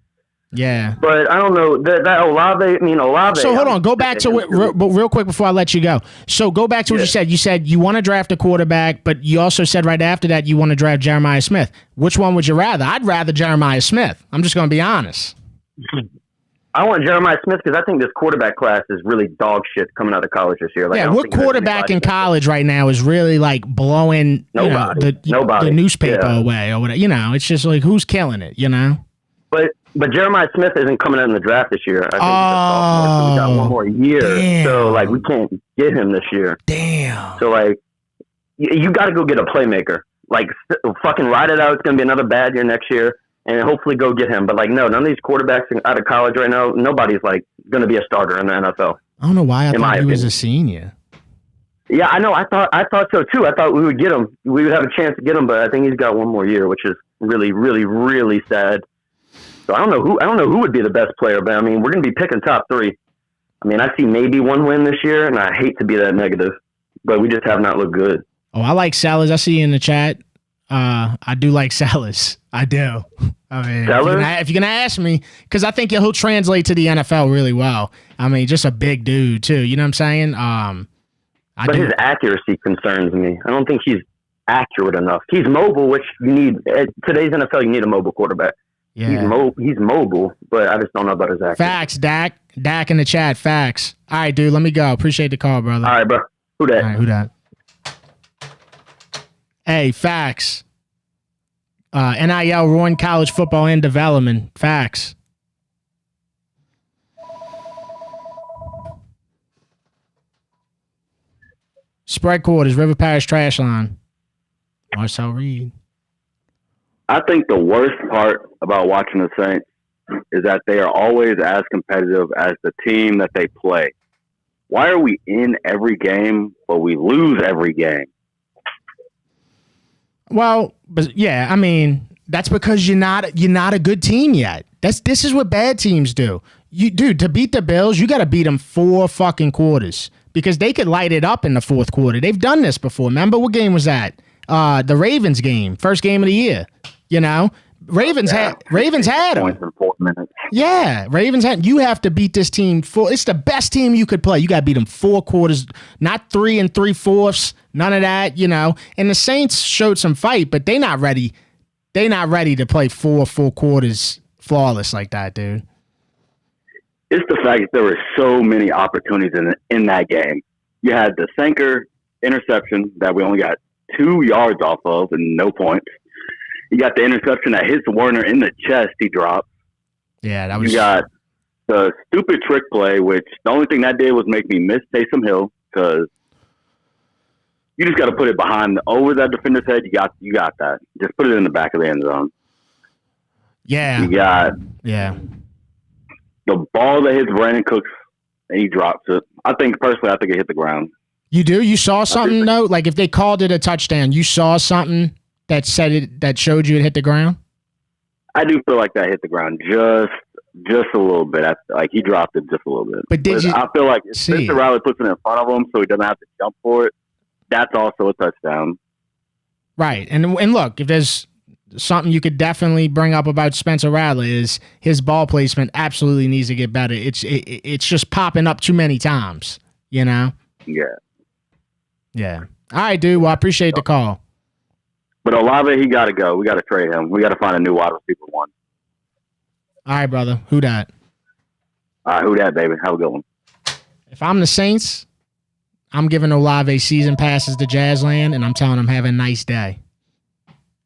Yeah, but I don't know that Olave. So hold on, go back to it real quick before I let you go. So go back to what you said. You said you want to draft a quarterback, but you also said right after that you want to draft Jeremiah Smith. Which one would you rather? I'd rather Jeremiah Smith. I'm just going to be honest. I want Jeremiah Smith because I think this quarterback class is really dog shit coming out of college this year. Like, yeah, what quarterback in college right now is really like blowing nobody the newspaper away or whatever? You know, it's just like who's killing it. You know, But Jeremiah Smith isn't coming out in the draft this year. I think he's a sophomore, so we got one more year. Damn. So, like, we can't get him this year. Damn. So, like, you got to go get a playmaker. Like, fucking ride it out. It's going to be another bad year next year, and hopefully go get him. But, like, no, none of these quarterbacks out of college right now, nobody's, like, going to be a starter in the NFL. I don't know why I thought he was a senior. Yeah, I know. I thought so too. I thought we would get him. We would have a chance to get him, but I think he's got one more year, which is really, really, really sad. So I don't know who would be the best player, but I mean, we're going to be picking top 3. I mean, I see maybe one win this year, and I hate to be that negative, but we just have not looked good. Oh, I like Sellers. I see you in the chat. I do like Sellers. I do. I mean, if you're gonna ask me, because I think he'll translate to the NFL really well. I mean, just a big dude too. You know what I'm saying? But his accuracy concerns me. I don't think he's accurate enough. He's mobile, which you need. At today's NFL, you need a mobile quarterback. Yeah. He's mobile, but I just don't know about his accuracy. Facts, Dak. Dak in the chat. Facts. All right, dude. Let me go. Appreciate the call, brother. All right, bro. Who that? All right, who that? Hey, facts. NIL ruined college football and development. Facts. Spread quarters, River Parish trash line. Marcel Reed. I think the worst part about watching the Saints is that they are always as competitive as the team that they play. Why are we in every game, but we lose every game? Well, but yeah, I mean, that's because you're not a good team yet. This is what bad teams do. To beat the Bills, you got to beat them 4 fucking quarters because they could light it up in the fourth quarter. They've done this before. Remember what game was that? The Ravens game, first game of the year. You know, Ravens had them. In 4 minutes. Yeah, Ravens had. You have to beat this team. It's the best team you could play. You got to beat them 4 quarters, not 3 3/4. None of that, you know. And the Saints showed some fight, but they not ready. They not ready to play 4 full quarters flawless like that, dude. It's the fact that there were so many opportunities in that game. You had the Sanker interception that we only got 2 yards off of and no points. You got the interception that hits Warner in the chest. He dropped. Yeah, that was. You got the stupid trick play, which the only thing that did was make me miss Taysom Hill because you just got to put it over that defender's head. You got that. Just put it in the back of the end zone. Yeah. You got the ball that hits Brandon Cooks and he drops it. I think it hit the ground. You do? You saw something though? Like if they called it a touchdown, you saw something that showed you it hit the ground? I do feel like that hit the ground just a little bit. Like he dropped it just a little bit. But I feel like if Spencer Rattler puts it in front of him so he doesn't have to jump for it, that's also a touchdown. Right. And look, if there's something you could definitely bring up about Spencer Rattler is his ball placement absolutely needs to get better. It's just popping up too many times, you know? Yeah. Yeah. All right, dude. Well, I appreciate the call. But Olave, he got to go. We got to trade him. We got to find a new wide receiver one. All right, brother. Who dat? All right, who dat, baby? Have a good one. If I'm the Saints, I'm giving Olave season passes to Jazzland, and I'm telling him have a nice day.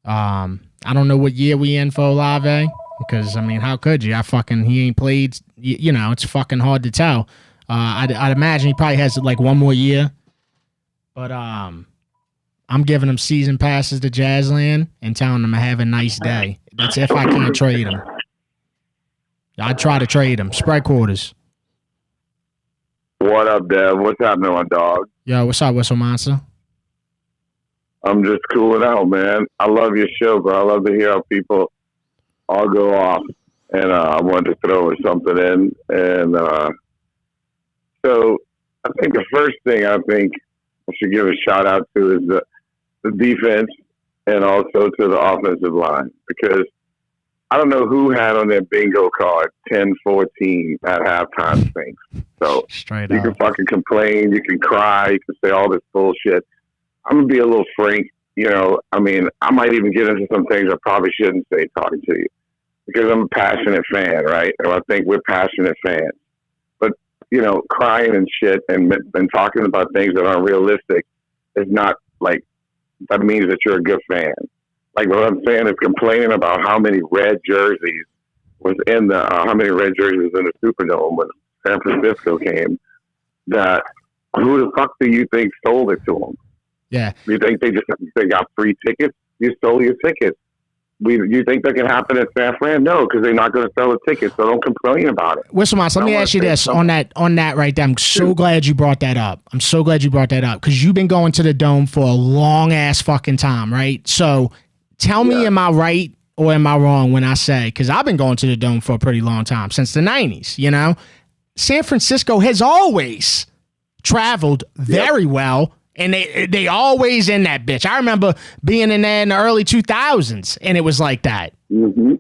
I don't know what year we in for Olave because, I mean, how could you? He ain't played. You know, it's fucking hard to tell. I'd imagine he probably has like one more year. But I'm giving him season passes to Jazzland and telling him to have a nice day. That's if I can't trade him. I'd try to trade him. Spread quarters. What up, Dev? What's happening, my dog? Yo, what's up, Whistle Monster? I'm just cooling out, man. I love your show, bro. I love to hear how people all go off. And I wanted to throw something in. And so I think the first thing I should give a shout out to is the defense and also to the offensive line because I don't know who had on their bingo card 10-14 at halftime things. So you can fucking complain, you can cry, you can say all this bullshit. I'm gonna be a little frank, you know. I mean, I might even get into some things I probably shouldn't say talking to you because I'm a passionate fan, right? And I think we're passionate fans. But you know, crying and shit and talking about things that aren't realistic is not like that means that you're a good fan. Like what I'm saying is complaining about how many red jerseys was in the Superdome when San Francisco came. That who the fuck do you think sold it to them? Yeah, You think they got free tickets? You stole your tickets. you think that can happen at San Fran? No, because they're not going to sell the tickets, so don't complain about it. Whistlemouse, let me ask you this on that right there. I'm so glad you brought that up. Because you've been going to the Dome for a long ass fucking time, right? So tell me, am I right or am I wrong when I say, because I've been going to the Dome for a pretty long time, since the 90s, you know? San Francisco has always traveled very well, and they always in that bitch. I remember being in there in the early 2000s, and it was like that. Mm-hmm.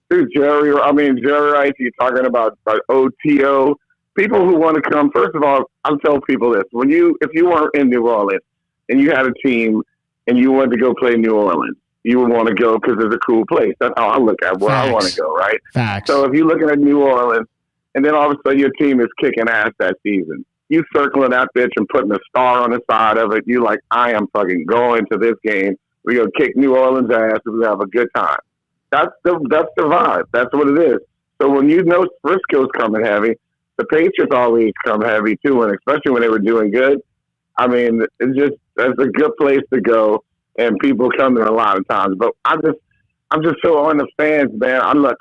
Dude, Jerry Rice, you're talking about OTO. People who want to come, first of all, I'll tell people this. If you were in New Orleans and you had a team and you wanted to go play New Orleans, you would want to go because it's a cool place. That's how I look at where I want to go, right? Facts. So if you're looking at New Orleans and then all of a sudden your team is kicking ass that season, you circling that bitch and putting a star on the side of it, you like, I am fucking going to this game. We're going to kick New Orleans ass and we're going to have a good time. That's the vibe. That's what it is. So when you know Frisco's coming heavy, the Patriots always come heavy too, and especially when they were doing good. I mean, it's a good place to go, and people come there a lot of times. But I'm just so on the fans, man. I'm gonna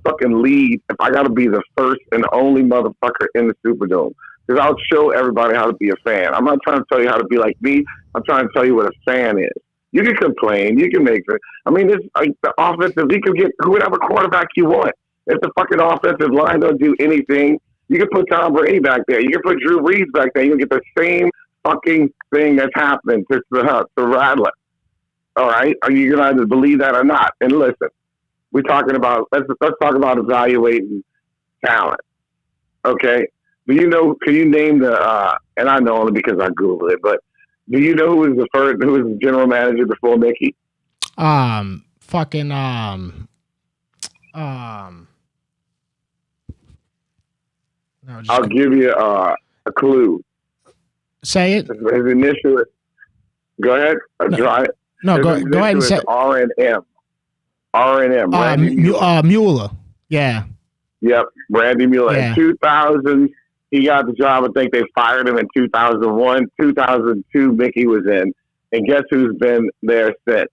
fucking lead if I gotta be the first and only motherfucker in the Superdome. Because I'll show everybody how to be a fan. I'm not trying to tell you how to be like me. I'm trying to tell you what a fan is. You can complain. You can make it. I mean, it's like the offensive. You can get whatever quarterback you want. If the fucking offensive line don't do anything, you can put Tom Brady back there. You can put Drew Brees back there. You can get the same fucking thing that's happening to Rattler. All right? Are you going to believe that or not? And listen, we're talking about, let's talk about evaluating talent. Okay? Can you name the, and I know only because I Googled it, but do you know who was the general manager before Mickey? I'll give you a clue. Say it. His initial. Go ahead. Try it. No, go ahead and say R&M. Mueller. Yeah. Yep, Randy Mueller. Yeah. In 2000, he got the job. I think they fired him in 2001. 2002, Mickey was in. And guess who's been there since?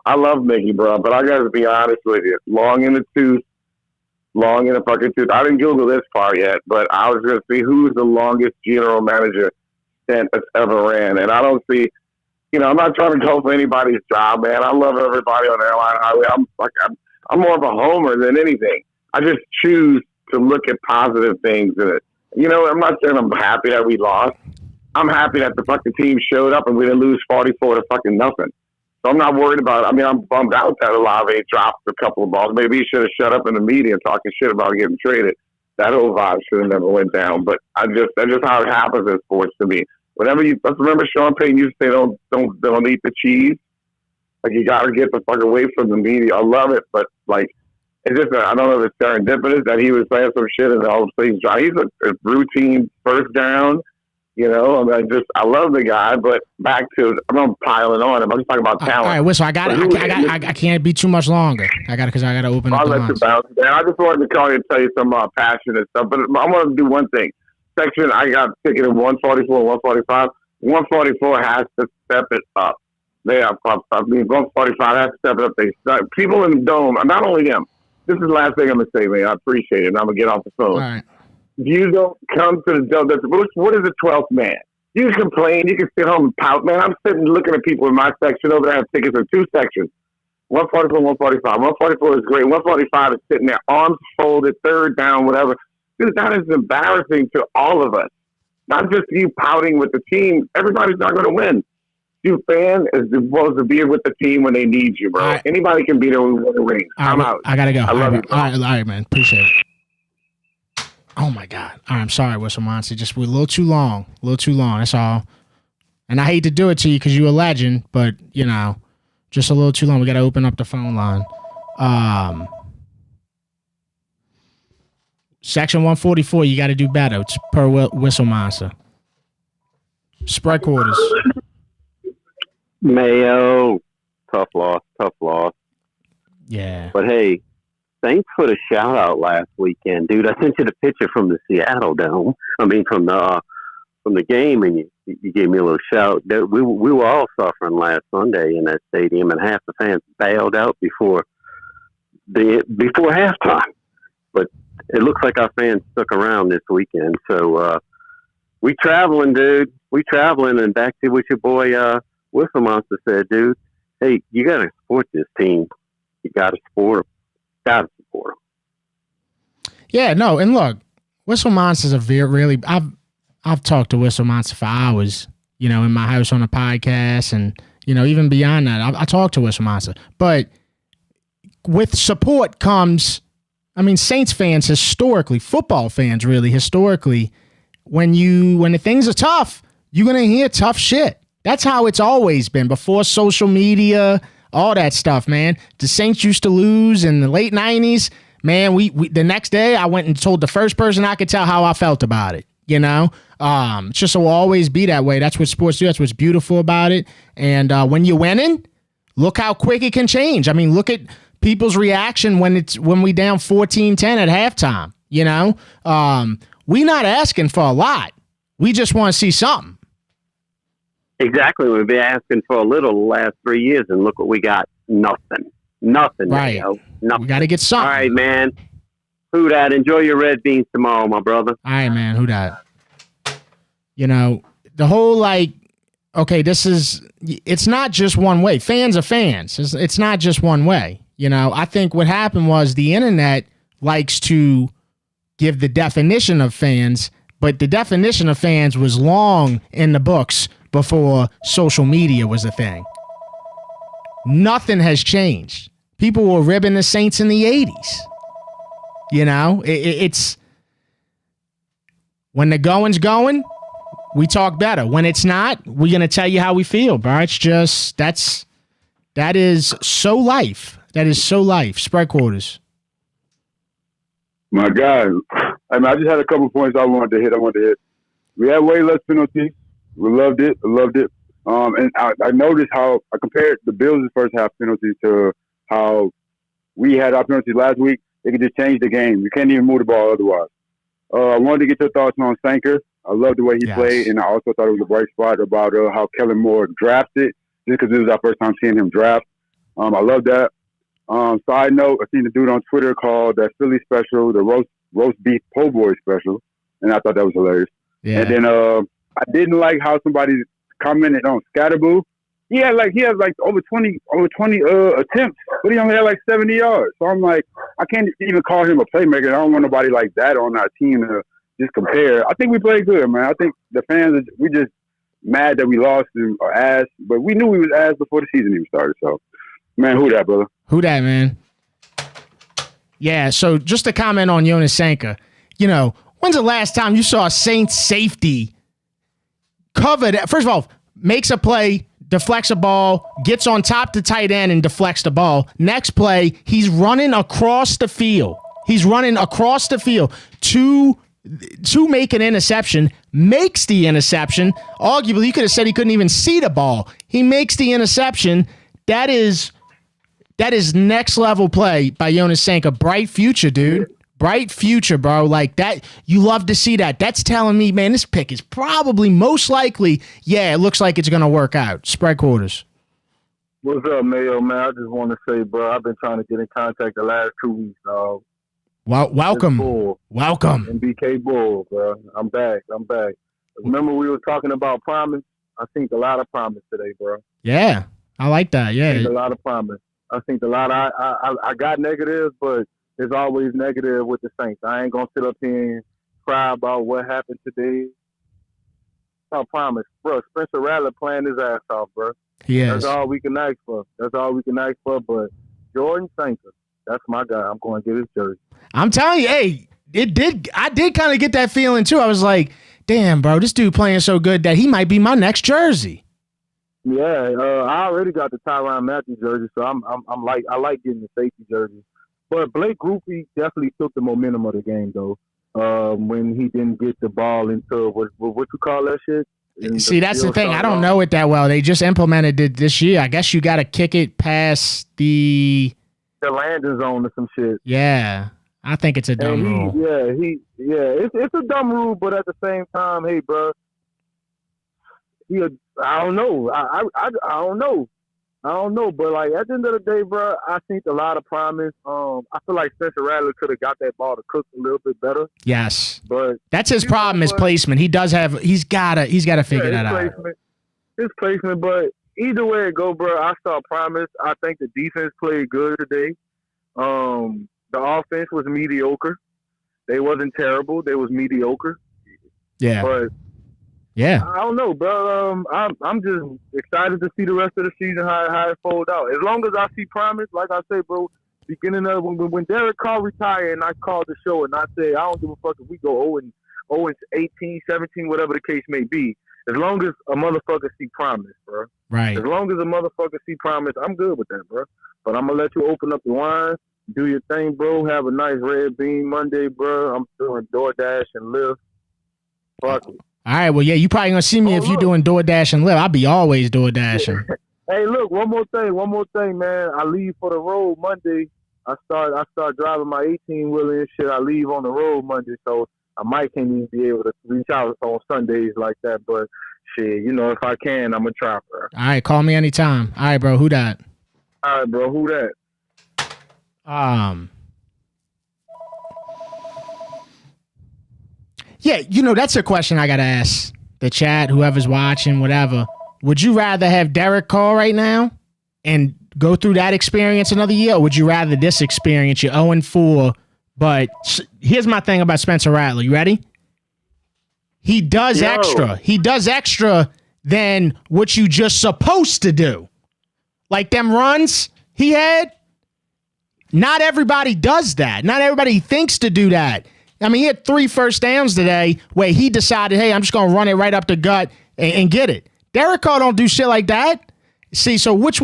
I love Mickey, bro, but I got to be honest with you. Long in the fucking tooth. I didn't Google this part yet, but I was going to see who's the longest general manager stint that's ever ran. And I don't see, I'm not trying to go for anybody's job, man. I love everybody on Airline Highway. I'm more of a homer than anything. I just choose to look at positive things in it. I'm not saying I'm happy that we lost. I'm happy that the fucking team showed up and we didn't lose 44 to fucking nothing. So I'm not worried about it. I mean, I'm bummed out that Olave dropped a couple of balls. Maybe he should have shut up in the media talking shit about getting traded. That whole vibe should have never went down. But that's just how it happens in sports to me. Let's remember Sean Payton used to say, don't eat the cheese. Like, you got to get the fuck away from the media. I love it, but it's just, I don't know if it's serendipitous that he was saying some shit and all the things. He's a routine first down. I love the guy, but back to, I'm not piling on him. I'm just talking about talent. All right, Whistle, I can't be too much longer. Because I got to open up the lines. I just wanted to call you and tell you some passionate stuff, but I want to do one thing. Section, I got ticket in 144, 145. 144 has to step it up. 145 has to step it up. People in the Dome, not only them. This is the last thing I'm going to say, man. I appreciate it, and I'm going to get off the phone. All right. You don't come to the Dome. What is the 12th man? You can complain. You can sit home and pout. Man, I'm sitting looking at people in my section over there have tickets in two sections. 144, 145. 144 is great. 145 is sitting there, arms folded, third down, whatever. Dude, that is embarrassing to all of us. Not just you pouting with the team. Everybody's not going to win. You fan is supposed to be with the team when they need you, bro. Right. Anybody can be there when we win the ring. I'm out. I got to go. I love you. All right, man. Appreciate it. Oh, my God. All right, I'm sorry, Whistle Monster. We're a little too long. That's all. And I hate to do it to you because you're a legend, but, just a little too long. We got to open up the phone line. Section 144, you got to do better. It's per Whistle Monster. Spread quarters. Mayo. Tough loss. Yeah. But, hey, thanks for the shout out last weekend, dude. I sent you the picture from the Seattle Dome. I mean, from the game, and you gave me a little shout. We were all suffering last Sunday in that stadium, and half the fans bailed out before halftime. But it looks like our fans stuck around this weekend. So we traveling, dude. We traveling, and back to what your boy Whistle Monster said, dude. Hey, you got to support this team. You got to support them. Got to support them. Yeah, no, and look, Whistle Monster's a really. I've talked to Whistle Monster for hours, you know, in my house on a podcast, and you know, even beyond that, I talk to Whistle Monster. But with support comes, I mean, Saints fans historically, football fans really historically, when the things are tough, you're gonna hear tough shit. That's how it's always been before social media, all that stuff, man. The Saints used to lose in the late 90s. Man, we the next day I went and told the first person I could tell how I felt about it. You know, it's just will always be that way. That's what sports do. That's what's beautiful about it. And when you're winning, look how quick it can change. I mean, look at people's reaction when we down 14-10 at halftime. You know, we not asking for a lot. We just want to see something. Exactly. We've been asking for a little the last 3 years, and look what we got. Nothing. Right. Mayo. Nothing. We got to get something. All right, man. Who dat? Enjoy your red beans tomorrow, my brother. All right, man. Who dat? You know, the whole okay, it's not just one way. Fans are fans. It's not just one way. You know, I think what happened was the internet likes to give the definition of fans, but the definition of fans was long in the books before social media was a thing. Nothing has changed. People were ribbing the Saints in the 80s. You know, it's when the going's going, we talk better. When it's not, we're going to tell you how we feel, bro. It's just, that is so life. That is so life. Spread quarters. My God. I mean, I just had a couple points I wanted to hit. We had way less penalties. We loved it. And I noticed how I compared the Bills' first half penalties to how we had our penalties last week. They could just change the game. You can't even move the ball otherwise. I wanted to get your thoughts on Sanker. I love the way he played, and I also thought it was a bright spot about how Kellen Moore drafted, just because this was our first time seeing him draft. I love that. Side note, I seen the dude on Twitter called that Philly special the roast beef po' boy special, and I thought that was hilarious. Yeah. And then I didn't like how somebody commented on Scatterboo. He has over 20 attempts, but he only had like 70 yards. So I'm like, I can't even call him a playmaker. I don't want nobody like that on our team to just compare. I think we played good, man. I think the fans, we just mad that we lost and are ass, but we knew we was ass before the season even started. So, man, who that, brother? Who that, man? Yeah, so just to comment on Jonas Sanka, you know, when's the last time you saw a Saints safety covered? First of all, makes a play, deflects a ball, gets on top to tight end and deflects the ball. Next play, he's running across the field. To make an interception, makes the interception. Arguably, you could have said he couldn't even see the ball. He makes the interception. That is next level play by Jonas Sanka. Bright future, dude. Bright future, bro. Like that, you love to see that. That's telling me, man, this pick is probably most likely, it looks like it's going to work out. Spread quarters. What's up, Mayo, man? I just want to say, bro, I've been trying to get in contact the last 2 weeks, dog. Well, welcome. And BK Bull, bro. I'm back. Remember we were talking about promise? I think a lot of promise today, bro. Yeah, I like that. Yeah. I think a lot of promise. I think a lot. I got negatives, but there's always negative with the Saints. I ain't gonna sit up here and cry about what happened today. I promise, bro. Spencer Rattler playing his ass off, bro. Yes. That's all we can ask for. But Jordan Sanker, that's my guy. I'm going to get his jersey. I'm telling you, hey, I did kind of get that feeling too. I was like, damn, bro, this dude playing so good that he might be my next jersey. Yeah, I already got the Tyrann Matthew jersey, so I like getting the safety jersey. But Blake Grupe definitely took the momentum of the game, though. When he didn't get the ball into what you call that shit. See, that's the thing. I don't know it that well. They just implemented it this year. I guess you got to kick it past the landing zone or some shit. Yeah, I think it's a dumb rule. It's a dumb rule, but at the same time, hey, bro, I don't know. I don't know. I don't know, but like at the end of the day, bro, I think a lot of promise. I feel like Spencer Rattler could have got that ball to Cook a little bit better. Yes, but that's his problem. His placement. He's gotta figure that out. His placement, but either way it go, bro, I saw promise. I think the defense played good today. The offense was mediocre. They wasn't terrible. They was mediocre. Yeah, but. Yeah, I don't know, bro. I'm just excited to see the rest of the season how it folds out. As long as I see promise, like I say, bro. Beginning of when Derek Carr retired and I called the show and I said I don't give a fuck if we go 0 and 18, 17, whatever the case may be. As long as a motherfucker see promise, bro. Right. As long as a motherfucker see promise, I'm good with that, bro. But I'm gonna let you open up the wine, do your thing, bro. Have a nice red bean Monday, bro. I'm doing DoorDash and Lyft. Fuck it. All right, well, yeah, you probably gonna see me if you're doing DoorDash and Lyft. I'll be always DoorDashing. Hey, look, one more thing, man. I leave for the road Monday. I start driving my 18-wheeler and shit. I leave on the road Monday, so I might can't even be able to reach out on Sundays like that. But shit, if I can, I'm gonna try, bro. All right, call me anytime. All right, bro. Who that? All right, bro. Who that? Yeah, that's a question I got to ask the chat, whoever's watching, whatever. Would you rather have Derek Carr right now and go through that experience another year, or would you rather this experience? You're 0-4, but here's my thing about Spencer Rattler. You ready? He does extra. He does extra than what you just supposed to do. Like them runs he had, not everybody does that. Not everybody thinks to do that. I mean, he had 3 first downs today where he decided, hey, I'm just going to run it right up the gut and get it. Derek Carr don't do shit like that. See, so what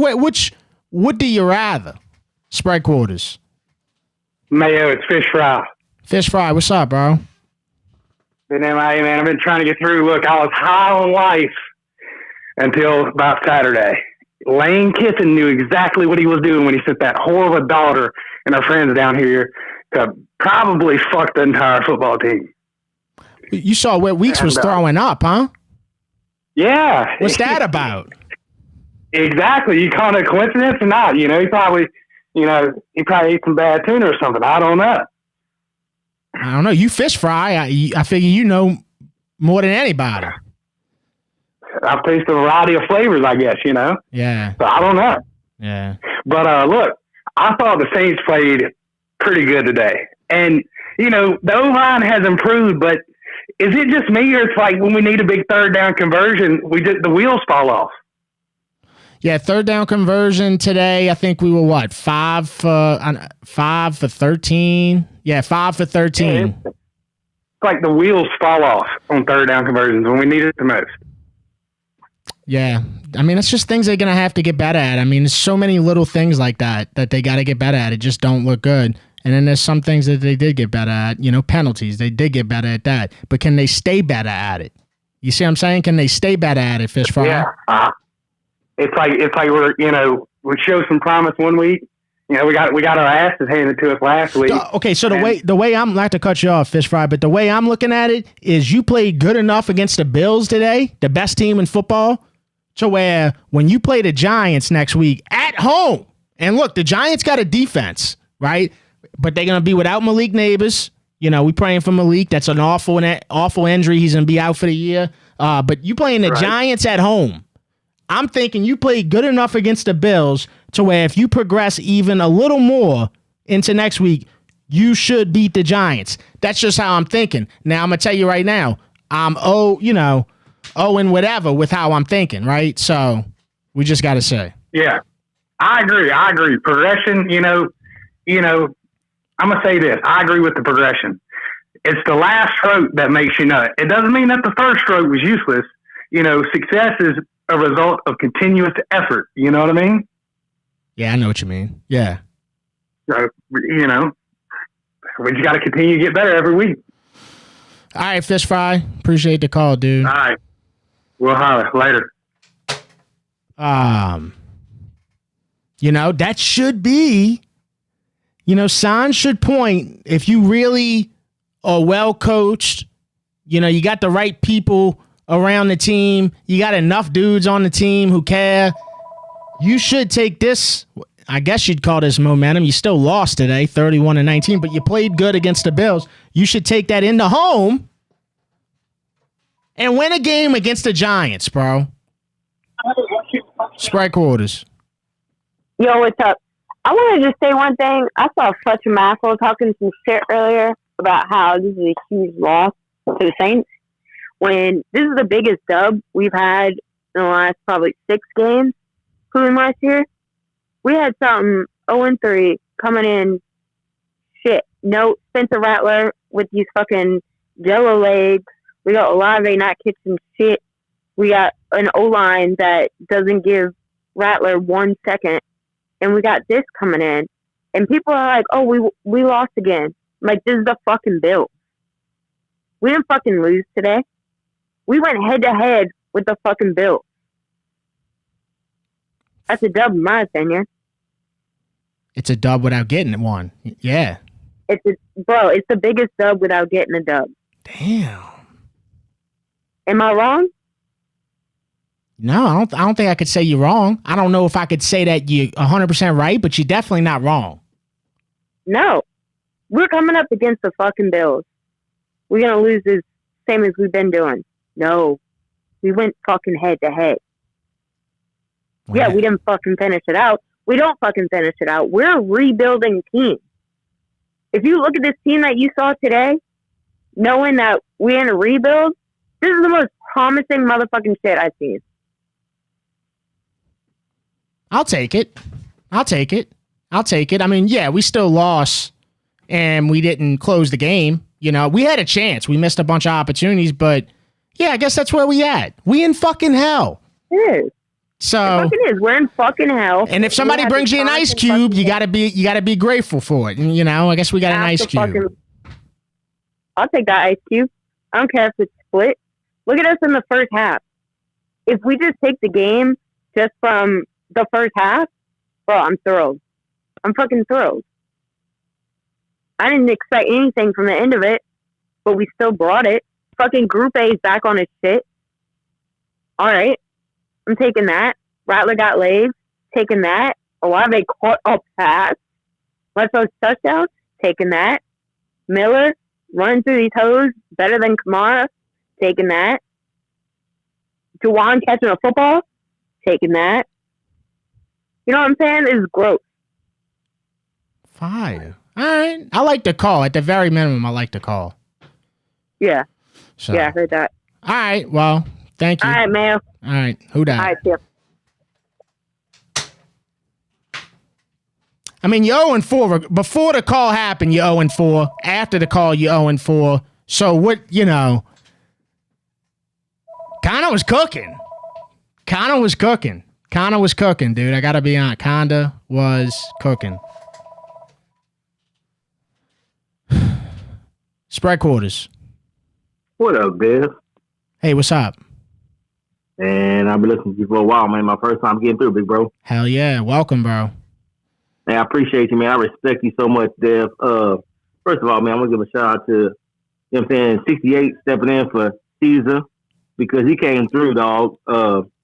do you rather? Spread quarters. Mayo, it's Fish Fry. Fish Fry, what's up, bro? Been MIA, man. I've been trying to get through. Look, I was high on life until about Saturday. Lane Kiffin knew exactly what he was doing when he sent that horrible daughter and her friends down here to probably fuck the entire football team. You saw what Weeks was throwing up, huh? Yeah. What's that about? Exactly. You call it a coincidence or not? He probably ate some bad tuna or something. I don't know. I don't know. You Fish Fry. I figure you know more than anybody. I've tasted a variety of flavors, I guess, Yeah. So I don't know. Yeah. But look, I thought the Saints played pretty good today. And, the O-line has improved, but is it just me, or it's like when we need a big third down conversion, the wheels fall off? Yeah, third down conversion today. I think we were 5 for 13. Yeah, 5 for 13. Yeah, it's like the wheels fall off on third down conversions when we need it the most. Yeah, I mean, it's just things they're gonna have to get better at. I mean, there's so many little things like that they got to get better at. It just don't look good. And then there's some things that they did get better at. Penalties. They did get better at that. But can they stay better at it? You see what I'm saying? Can they stay better at it, Fish Fry? Yeah. It's like we showed some promise one week. We got our asses handed to us last week. Okay, so the way I'm not to cut you off, Fish Fry, but the way I'm looking at it is you played good enough against the Bills today, the best team in football, to where when you play the Giants next week at home, and look, the Giants got a defense, right? But they're gonna be without Malik Neighbors. We praying for Malik. That's an awful injury. He's gonna be out for the year. But you playing the Giants at home. I'm thinking you played good enough against the Bills to where if you progress even a little more into next week, you should beat the Giants. That's just how I'm thinking. Now, I'm going to tell you right now, I'm and whatever with how I'm thinking, right? So we just got to say. Yeah, I agree. Progression, I'm going to say this. I agree with the progression. It's the last stroke that makes you nut. It doesn't mean that the first stroke was useless. Success is a result of continuous effort. You know what I mean? Yeah, I know what you mean. Yeah. So, we just got to continue to get better every week. All right, Fish Fry. Appreciate the call, dude. All right. We'll holler later. That should be, signs should point if you really are well coached, you got the right people around the team. You got enough dudes on the team who care. You should take this, I guess you'd call this momentum. You still lost today, 31-19, but you played good against the Bills. You should take that into home and win a game against the Giants, bro. Spread quarters. Yo, what's up? I want to just say one thing. I saw Fletcher Maxwell talking some shit earlier about how this is a huge loss to the Saints, when this is the biggest dub we've had in the last probably 6 games, including last year. We had something 0-3 coming in. Shit. No Spencer Rattler with these fucking jello legs. We got Olave not kicking shit. We got an O-line that doesn't give Rattler 1 second. And we got this coming in. And people are like, oh, we lost again. I'm like, this is the fucking Bills. We didn't fucking lose today. We went head-to-head with the fucking Bills. That's a dub in my opinion. It's a dub without getting one. Yeah. It's the biggest dub without getting a dub. Damn. Am I wrong? No, I don't think I could say you're wrong. I don't know if I could say that you're 100% right, but you're definitely not wrong. No. We're coming up against the fucking Bills. We're going to lose the same as we've been doing. No. We went fucking head-to-head. Yeah, we didn't fucking finish it out. We don't fucking finish it out. We're a rebuilding team. If you look at this team that you saw today, knowing that we're in a rebuild, this is the most promising motherfucking shit I've seen. I'll take it. I mean, yeah, we still lost and we didn't close the game. You know, we had a chance. We missed a bunch of opportunities, but yeah, I guess that's where we at. We in fucking hell. It is. So it fucking is. We're in fucking hell. And if somebody brings you an ice cube, you gotta be grateful for it. And, you know, I guess we got an ice cube. I'll take that ice cube. I don't care if it's split. Look at us in the first half. If we just take the game just from the first half, bro, I'm thrilled. I'm fucking thrilled. I didn't expect anything from the end of it, but we still brought it. Fucking Group A is back on his shit. All right. I'm taking that. Rattler got legs. Taking that. Olave caught a pass. Let's go touchdown. Taking that. Miller running through these hoes better than Kamara. Taking that. Juwan catching a football. Taking that. You know what I'm saying? This is gross. Fire. All right. I like the call. At the very minimum, I like the call. Yeah. So. Yeah, I heard that. All right. Well, thank you. All right, Mayo. All right. Who dat? All right, yeah. I mean, you're 0-4. Before the call happened, you're 0-4. After the call, you're 0-4. So what, you know, Kinda was cooking. Kinda was cooking, dude. I gotta be honest. Kinda was cooking. Spread quarters. What up, Biff? Hey, what's up? And I've been listening to you for a while, man. My first time getting through, big bro. Hell yeah. Welcome, bro. Man, I appreciate you, man. I respect you so much, Dev. First of all, man, I'm going to give a shout out to, you know what I'm saying, 68 stepping in for Caesar because he came through, dog.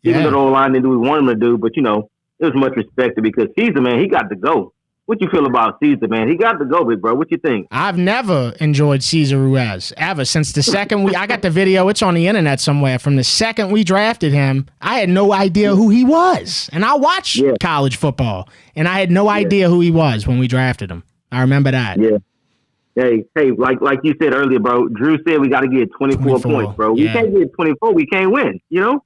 Even though the old line didn't do what we wanted him to do, but, you know, it was much respected because Caesar, man, he got to go. What you feel about Caesar, man? He got to go, big bro. What you think? I've never enjoyed Cesar Ruiz, ever. Since the second I got the video, it's on the internet somewhere. From the second we drafted him, I had no idea who he was. And I watched college football, and I had no idea who he was when we drafted him. I remember that. Yeah. Hey, like you said earlier, bro, Drew said we got to get 24 points, bro. Yeah. We can't get 24. We can't win, you know?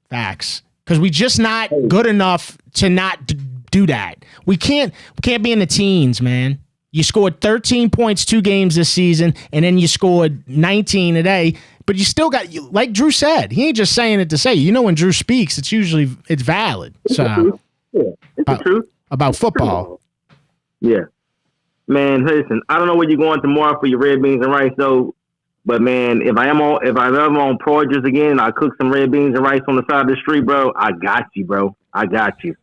Facts. Because we just not good enough to not do that. We can't be in the teens, man. You scored 13 points 2 games this season, and then you scored 19 today. But you still got, like Drew said, he ain't just saying it to say. You know, when Drew speaks, it's valid. So, it's the truth about football. Yeah, man. Listen, I don't know where you're going tomorrow for your red beans and rice, though. But man, if I'm on Porges again, I cook some red beans and rice on the side of the street, bro. I got you, bro. I got you.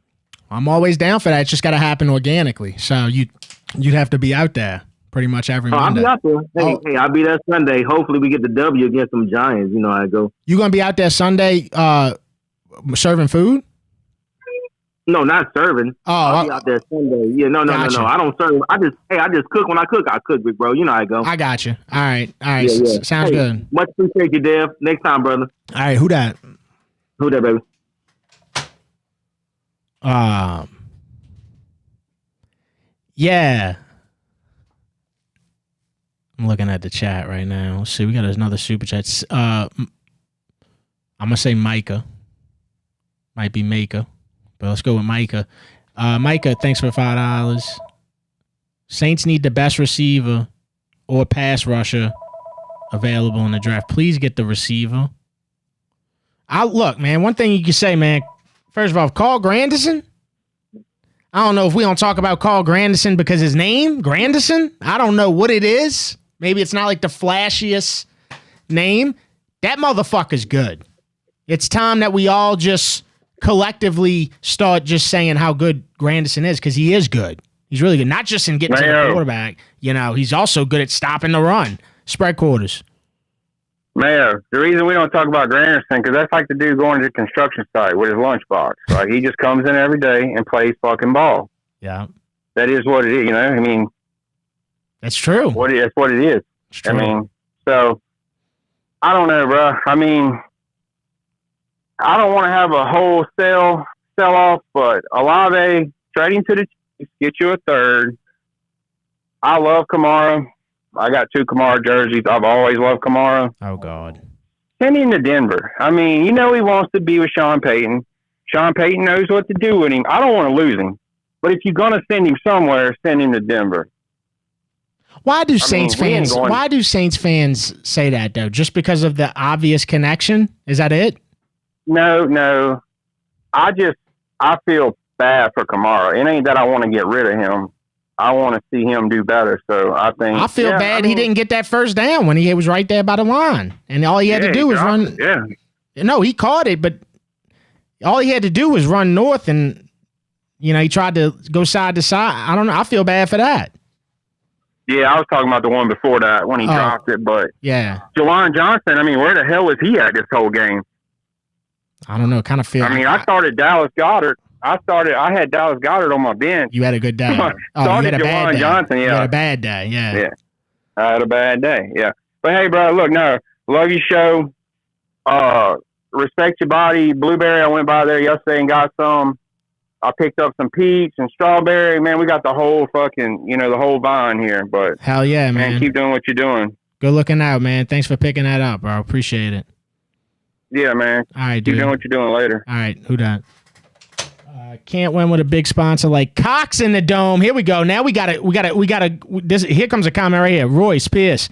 I'm always down for that. It's just got to happen organically. So you'd have to be out there pretty much every I'll Monday. be out there. Hey, I'll be there Sunday. Hopefully we get the W against some Giants. You know how I go. You gonna be out there Sunday serving food? No, not serving. Oh, I'll be out there Sunday. Yeah, no. I don't serve. I just cook. When I cook, big bro. You know how I go. I got you. All right. Yeah. Sounds good. Much appreciate you, Dev. Next time, brother. All right, who that? Who that, baby? Yeah. I'm looking at the chat right now. Let's see. We got another super chat. I'm gonna say Micah. Might be Micah, but let's go with Micah. Micah, thanks for $5. Saints need the best receiver or pass rusher available in the draft. Please get the receiver. Look, man. One thing you can say, man. First of all, Carl Granderson. I don't know if we don't talk about Carl Granderson because his name, Granderson. I don't know what it is. Maybe it's not like the flashiest name. That motherfucker's good. It's time that we all just collectively start just saying how good Granderson is, because he is good. He's really good. Not just in getting to the quarterback. You know, he's also good at stopping the run. Spread quarters. Mayo, the reason we don't talk about Granderson, because that's like the dude going to the construction site with his lunchbox. Like, he just comes in every day and plays fucking ball. Yeah. That is what it is, you know? I mean, that's true. That's what it is. It's true. I mean, so, I don't know, bro. I mean, I don't want to have a wholesale sell-off, but Olave, trading to the Chiefs, get you a third. I love Kamara. I got 2 Kamara jerseys. I've always loved Kamara. Oh, God. Send him to Denver. I mean, you know he wants to be with Sean Payton. Sean Payton knows what to do with him. I don't want to lose him. But if you're going to send him somewhere, send him to Denver. Why do Saints fans say that, though? Just because of the obvious connection? Is that it? No. I feel bad for Kamara. It ain't that I want to get rid of him. I want to see him do better. So I think I feel bad he didn't get that first down when he was right there by the line, and all he had to do was run. Yeah. No, he caught it, but all he had to do was run north, and he tried to go side to side. I don't know. I feel bad for that. Yeah, I was talking about the one before that when he dropped it, but yeah, Jawan Johnson. I mean, where the hell was he at this whole game? I don't know. Kind of feel. I mean, I started Dallas Goedert. I had Dallas Goedert on my bench. You had a good day. You had a bad day. Johnson, You had a bad day, yeah. I had a bad day, yeah. But hey, bro, look, love your show. Respect your body. Blueberry, I went by there yesterday and got some. I picked up some peach and strawberry. Man, we got the whole fucking, the whole vine here. But hell yeah, man. Keep doing what you're doing. Good looking out, man. Thanks for picking that up, bro. Appreciate it. Yeah, man. All right, dude. Keep doing what you're doing later. All right, who that? Can't win with a big sponsor like Cox in the Dome. Here we go. Now we got to. Here comes a comment right here. Royce Pierce.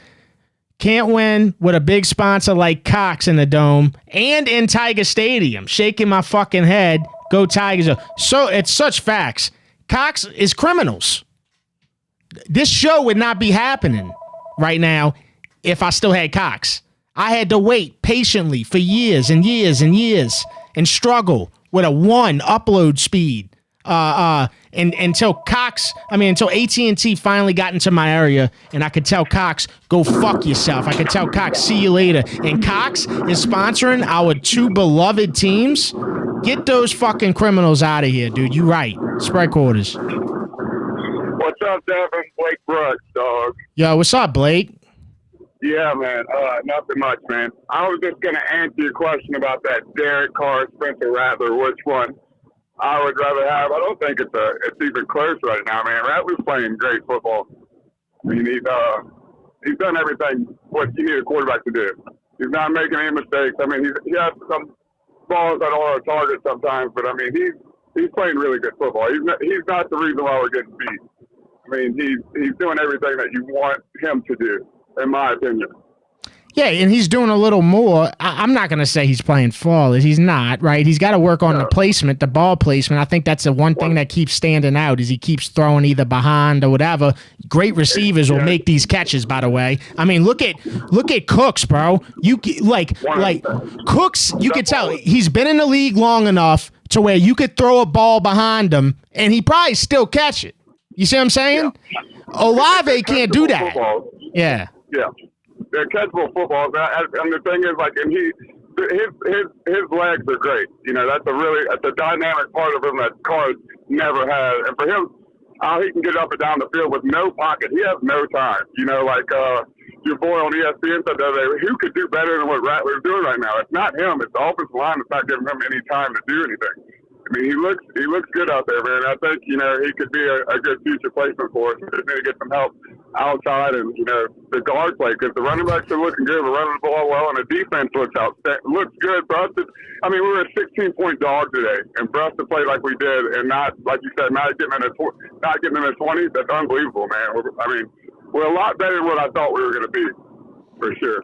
Can't win with a big sponsor like Cox in the Dome and in Tiger Stadium. Shaking my fucking head. Go Tigers. So it's such facts. Cox is criminals. This show would not be happening right now if I still had Cox. I had to wait patiently for years and years and years and struggle with a 1 upload speed and until AT&T finally got into my area and I could tell Cox, go fuck yourself. I could tell Cox, see you later. And Cox is sponsoring our 2 beloved teams. Get those fucking criminals out of here, dude. You right. Spread quarters. What's up, Devin? Blake Brooks, dog. Yo, what's up, Blake? Yeah, man. Nothing much, man. I was just going to answer your question about that Derek Carr, Spencer Rattler, which one I would rather have. I don't think it's even close right now, man. Rattler's playing great football. I mean, he's done everything what you need a quarterback to do. He's not making any mistakes. I mean, he has some balls that are a target sometimes, but I mean, he's playing really good football. He's not the reason why we're getting beat. I mean, he's doing everything that you want him to do, in my opinion. Yeah, and he's doing a little more. I'm not going to say he's playing flawless. He's not, right? He's got to work on the placement, the ball placement. I think that's the one thing that keeps standing out is he keeps throwing either behind or whatever. Great receivers will make these catches, by the way. I mean, look at Cooks, bro. You like Cooks, you could tell he's been in the league long enough to where you could throw a ball behind him and he probably still catch it. You see what I'm saying? Olave can't do that. Football. Yeah. Yeah, they're catchable footballs. And the thing is, like, and his legs are great. That's a dynamic part of him that Carr never had. And for him, how he can get up and down the field with no pocket, he has no time. Your boy on ESPN said the other day, who could do better than what Rattler's doing right now? It's not him. It's the offensive line that's not giving him any time to do anything. I mean, he looks good out there, man. I think, he could be a good future placement for us. We just need to get some help outside and, the guard play, because the running backs are looking good. We're running the ball well, and the defense looks good. For us we were a 16-point dog today, and for us to play like we did and not, like you said, not getting in the 20s, that's unbelievable, man. We're a lot better than what I thought we were going to be, for sure.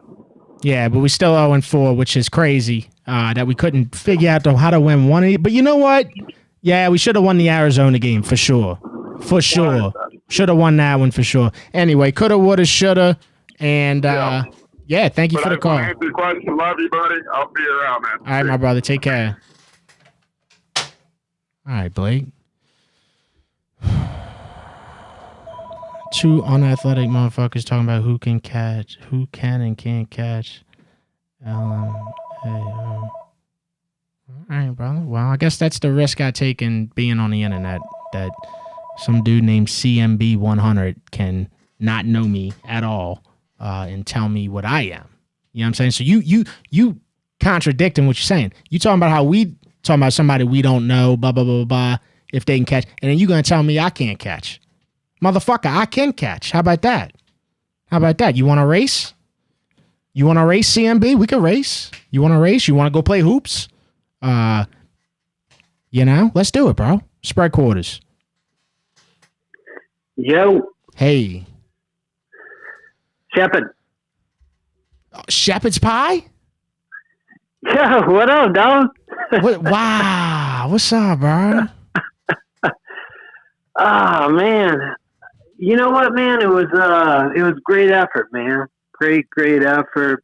Yeah, but we still 0-4, which is crazy that we couldn't figure out how to win one of these. But you know what? Yeah, we should have won the Arizona game for sure. For sure. Should have won that one for sure. Anyway, coulda, woulda, shoulda. And, thank you for the call. Answer your question. Love you, buddy. I'll be around, man. All right, my brother. Take care. All right, Blake. Two unathletic motherfuckers talking about who can and can't catch. All right, brother. Well, I guess that's the risk I take in being on the internet, that some dude named CMB100 can not know me at all and tell me what I am. You know what I'm saying? So you contradicting what you're saying. You talking about how we talking about somebody we don't know, blah, blah, blah, blah, blah, if they can catch. And then you going to tell me I can't catch. Motherfucker, I can catch. How about that? You want to race? CMB? We can race. You want to race? You want to go play hoops? Let's do it, bro. Spread quarters. Yo. Hey. Shepherd. Shepherd's pie? Yeah, what up, dog? Wow. What's up, bro? Oh, man. You know what, man? It was great effort, man. Great effort.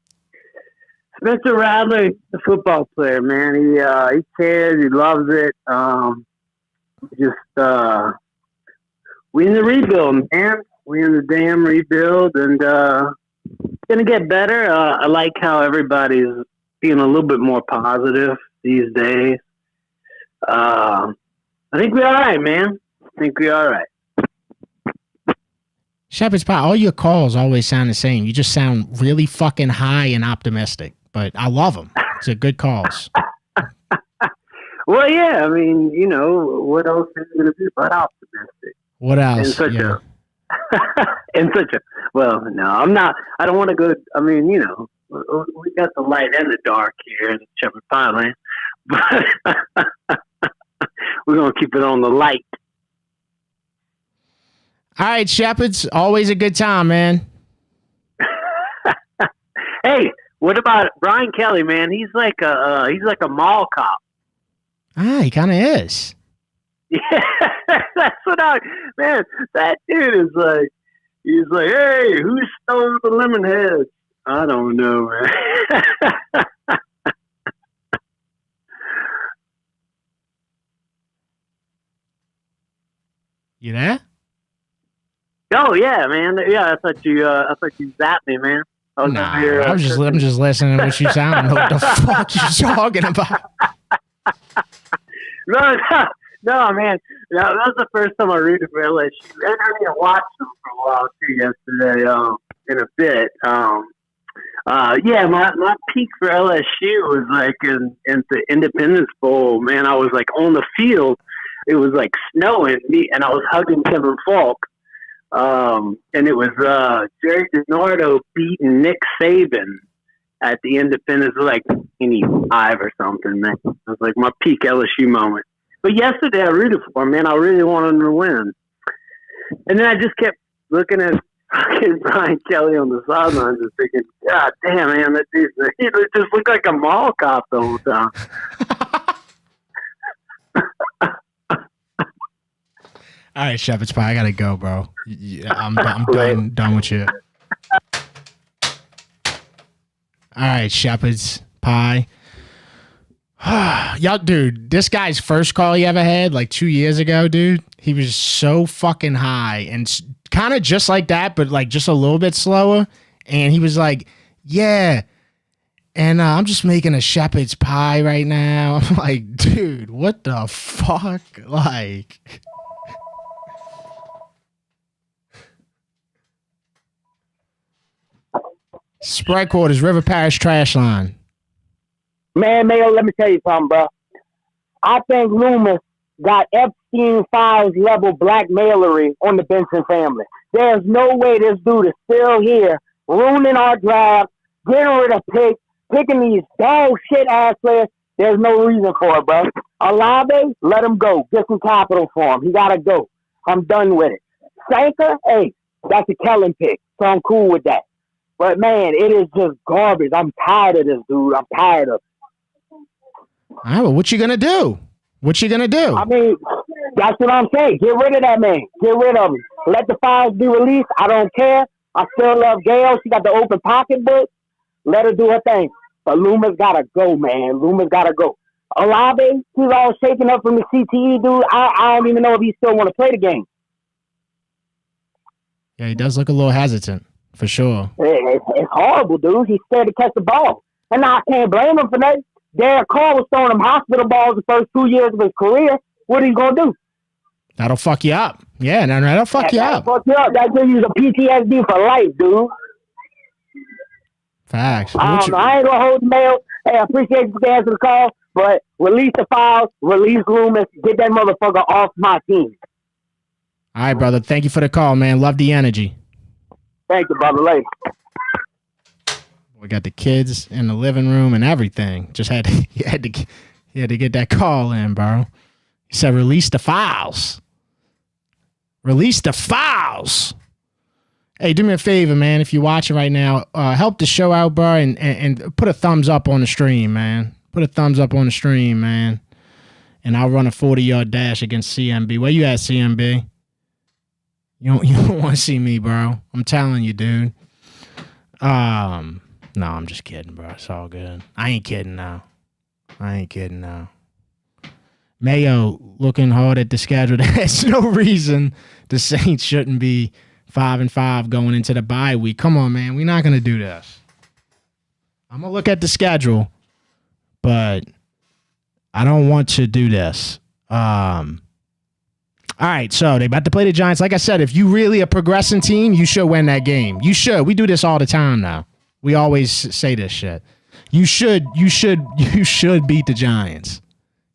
Spencer Rattler, the football player, man. He cares. He loves it. We in the rebuild, man. We in the damn rebuild, and it's gonna get better. I like how everybody's being a little bit more positive these days. I think we're all right, man. Shepherd's pie, all your calls always sound the same. You just sound really fucking high and optimistic, but I love them. It's a good calls. Well, yeah, I mean, what else is going to be but optimistic? What else? Well, no, I'm not. I don't want to go. I mean, we got the light and the dark here in Shepherd Pie Land, but we're going to keep it on the light. All right, Shepherds, always a good time, man. Hey, what about Brian Kelly, man? He's like a mall cop. Ah, he kind of is. Yeah, that's what man, that dude is like, he's like, hey, who stole the lemon heads? I don't know, man. You there? Oh yeah, man. Yeah, I thought you zapped me, man. I'm just listening to what you sound. What the fuck you talking about? No, man. That was the first time I rooted for LSU. And I watched them for a while too yesterday. In a bit. My peak for LSU was like in the Independence Bowl. Man, I was like on the field. It was like snowing, and I was hugging Kevin Falk. And it was Jerry DiNardo beating Nick Saban at the Independence. It was like 5 or something, man. It was like my peak LSU moment. But yesterday I rooted for him, man. I really wanted him to win. And then I just kept looking at fucking Brian Kelly on the sidelines and thinking, God damn, man, that dude, he just looked like a mall cop the whole time. All right, Shepherd's Pie, I gotta go, bro. I'm done with you. All right, Shepherd's Pie. Y'all, dude, this guy's first call he ever had like 2 years ago, dude. He was so fucking high and kind of just like that, but like just a little bit slower. And he was like, yeah. And I'm just making a shepherd's pie right now. I'm like, dude, what the fuck? Like, Spread Quarters, River Parish Trash Line. Man, Mayo, let me tell you something, bro. I think Loomis got Epstein Files level blackmailery on the Benson family. There's no way this dude is still here, ruining our draft, getting rid of picks, picking these dog shit ass players. There's no reason for it, bro. Olave, let him go. Get some capital for him. He gotta go. I'm done with it. Sanker, hey, that's a Kellen pick, so I'm cool with that. But man, it is just garbage. I'm tired of this, dude. I'm tired of it. All right, well, what you gonna do? What you gonna do? I mean, that's what I'm saying. Get rid of that man. Get rid of him. Let the files be released. I don't care. I still love Gail. She got the open pocketbook. Let her do her thing. But Loomis gotta go, man. Loomis gotta go. Olave, he's all shaking up from the CTE, dude. I don't even know if he still want to play the game. Yeah, he does look a little hesitant, for sure. It's horrible, dude. He's scared to catch the ball. And I can't blame him for that. Derek Carr was throwing him hospital balls the first 2 years of his career. What are you going to do? That'll fuck you up. Yeah, that'll fuck you up. Fuck you up. That gives you the PTSD for life, dude. Facts. I ain't going to hold the mail. Hey, I appreciate you for answering the call, but release the files, release Loomis, get that motherfucker off my team. All right, brother. Thank you for the call, man. Love the energy. Thank you, brother. Later. We got the kids in the living room and everything. Just he had to get that call in, bro. He said, "Release the files. Release the files." Hey, do me a favor, man. If you're watching right now, help the show out, bro, and put a thumbs up on the stream, man. Put a thumbs up on the stream, man. And I'll run a 40-yard dash against CMB. Where you at, CMB? You don't want to see me, bro. I'm telling you, dude. No, I'm just kidding, bro. It's all good. I ain't kidding now. Mayo looking hard at the schedule. There's no reason the Saints shouldn't be 5-5 going into the bye week. Come on, man. We're not going to do this. I'm going to look at the schedule, but I don't want to do this. All right, so they about to play the Giants. Like I said, if you really a progressing team, you should win that game. You should. We do this all the time now. We always say this shit. You should beat the Giants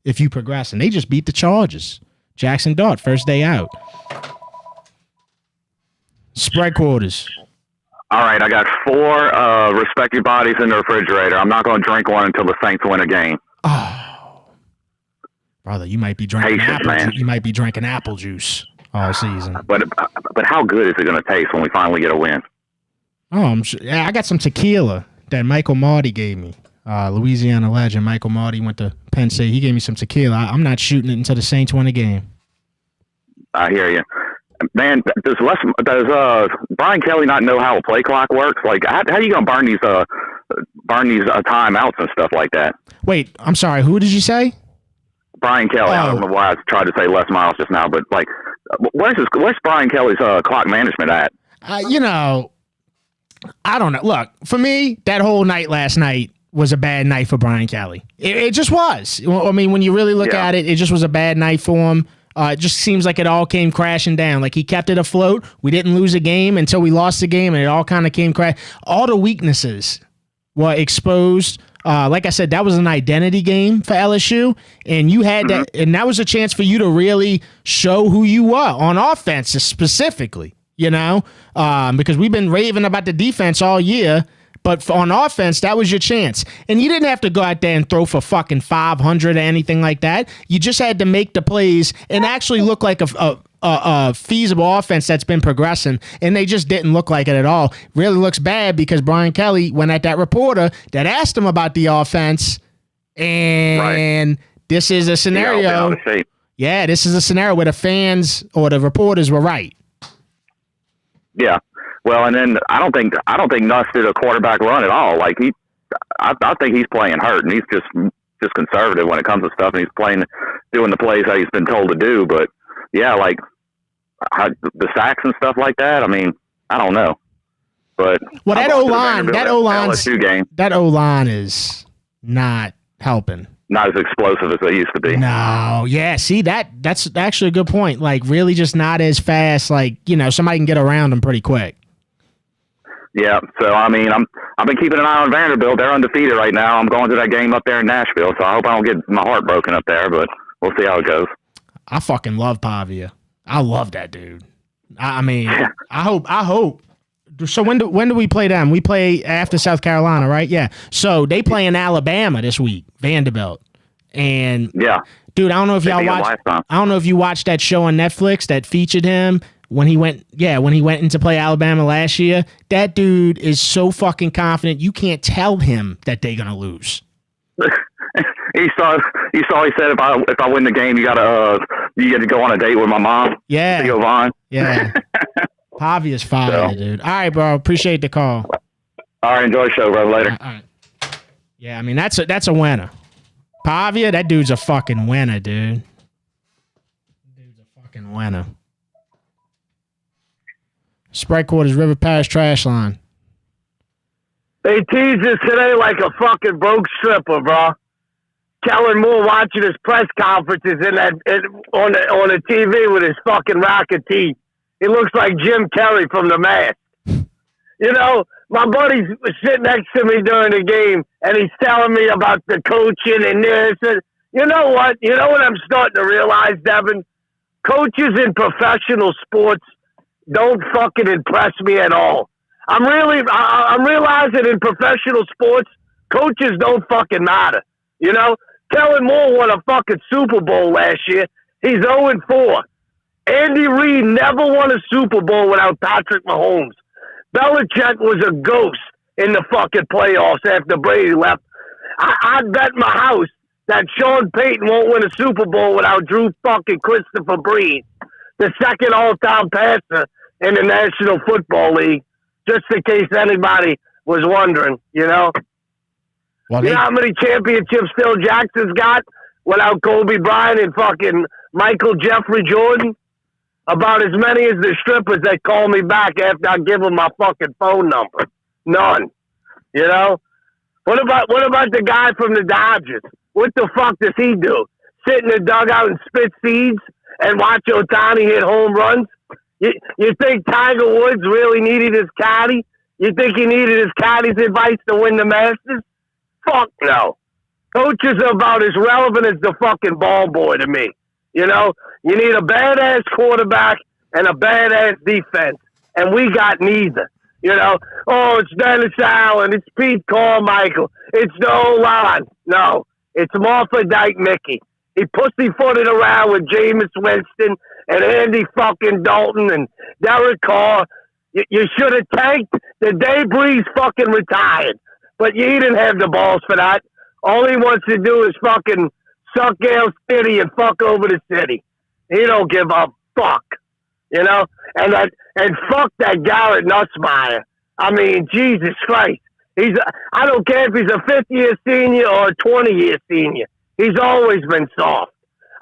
if you progress. And they just beat the Chargers. Jackson Dart, first day out. Spread Quarters. All right, I got 4 respected bodies in the refrigerator. I'm not going to drink one until the Saints win a game. Oh, brother, you might be drinking You might be drinking apple juice all season. But how good is it going to taste when we finally get a win? Oh, I'm sure. Yeah, I got some tequila that Michael Marty gave me. Louisiana legend Michael Marty went to Penn State. He gave me some tequila. I'm not shooting it until the Saints win a game. I hear you. Man, does Brian Kelly not know how a play clock works? Like, how are you going to burn these timeouts and stuff like that? Wait, I'm sorry. Who did you say? Brian Kelly. I don't know why I tried to say Les Miles just now, but like, where's Brian Kelly's clock management at? I don't know. Look, for me, that whole night last night was a bad night for Brian Kelly. It just was. I mean, when you really look at it, it just was a bad night for him. It just seems like it all came crashing down. Like he kept it afloat. We didn't lose a game until we lost the game, and it all kind of came crash. All the weaknesses were exposed. Like I said, that was an identity game for LSU, and you had that, and that was a chance for you to really show who you were on offense specifically. You know, because we've been raving about the defense all year, but on offense, that was your chance. And you didn't have to go out there and throw for fucking 500 or anything like that. You just had to make the plays and actually look like a feasible offense that's been progressing, and they just didn't look like it at all. Really looks bad because Brian Kelly went at that reporter that asked him about the offense, and this is a scenario. Yeah, this is a scenario where the fans or the reporters were right. Yeah, well, and then I don't think Nuss did a quarterback run at all. Like I think he's playing hurt, and he's just conservative when it comes to stuff, and he's doing the plays that he's been told to do. But yeah, like the sacks and stuff like that. I mean, I don't know, but well, that O line, game, that O line is not helping. Not as explosive as they used to be. No, yeah. See, that's actually a good point. Like, really, just not as fast. Like, somebody can get around them pretty quick. Yeah. So I mean, I've been keeping an eye on Vanderbilt. They're undefeated right now. I'm going to that game up there in Nashville, so I hope I don't get my heart broken up there. But we'll see how it goes. I fucking love Pavia. I love that dude. I mean, I hope. So when do we play them? We play after South Carolina, right? Yeah. So they play in Alabama this week, Vanderbilt. And yeah, dude, I don't know if y'all watched. I don't know if you watched that show on Netflix that featured him when he went into play Alabama last year. That dude is so fucking confident. You can't tell him that they're gonna lose. He said if I win the game, you get to go on a date with my mom. Yeah. Theo Vaughn. Yeah. Pavia's fire, dude. All right, bro. Appreciate the call. All right, enjoy the show, bro. Later. All right. Yeah, I mean that's a winner. Pavia, that dude's a fucking winner, dude. Dude's a fucking winner. Sprite Quarters, River Parish Trash Line. They teased us today like a fucking broke stripper, bro. Kellen Moore watching his press conferences on the TV with his fucking rocket teeth. He looks like Jim Carrey from The Mask. My buddy's sitting next to me during the game, and he's telling me about the coaching and this. And you know what? You know what I'm starting to realize, Devin? Coaches in professional sports don't fucking impress me at all. I'm realizing in professional sports, coaches don't fucking matter. Kellen Moore won a fucking Super Bowl last year. He's 0-4. Andy Reid never won a Super Bowl without Patrick Mahomes. Belichick was a ghost in the fucking playoffs after Brady left. I'd bet my house that Sean Payton won't win a Super Bowl without Drew fucking Christopher Brees, the second all-time passer in the National Football League, just in case anybody was wondering, Well, you know how many championships Phil Jackson's got without Kobe Bryant and fucking Michael Jeffrey Jordan? About as many as the strippers that call me back after I give them my fucking phone number. None. What about the guy from the Dodgers? What the fuck does he do? Sit in the dugout and spit seeds and watch Ohtani hit home runs? You think Tiger Woods really needed his caddy? You think he needed his caddy's advice to win the Masters? Fuck no. Coaches are about as relevant as the fucking ball boy to me. You need a badass quarterback and a badass defense, and we got neither. It's Dennis Allen, it's Pete Carmichael, it's the O-line. No, it's Martha Dyke Mickey. He pussyfooted around with Jameis Winston and Andy fucking Dalton and Derek Carr. You should have tanked the day Breeze fucking retired, but you didn't have the balls for that. All he wants to do is fucking suck Gale City and fuck over the city. He don't give a fuck, and fuck that Garrett Nussmeier. I mean, Jesus Christ. I don't care if he's a 5th-year senior or a 20-year senior. He's always been soft.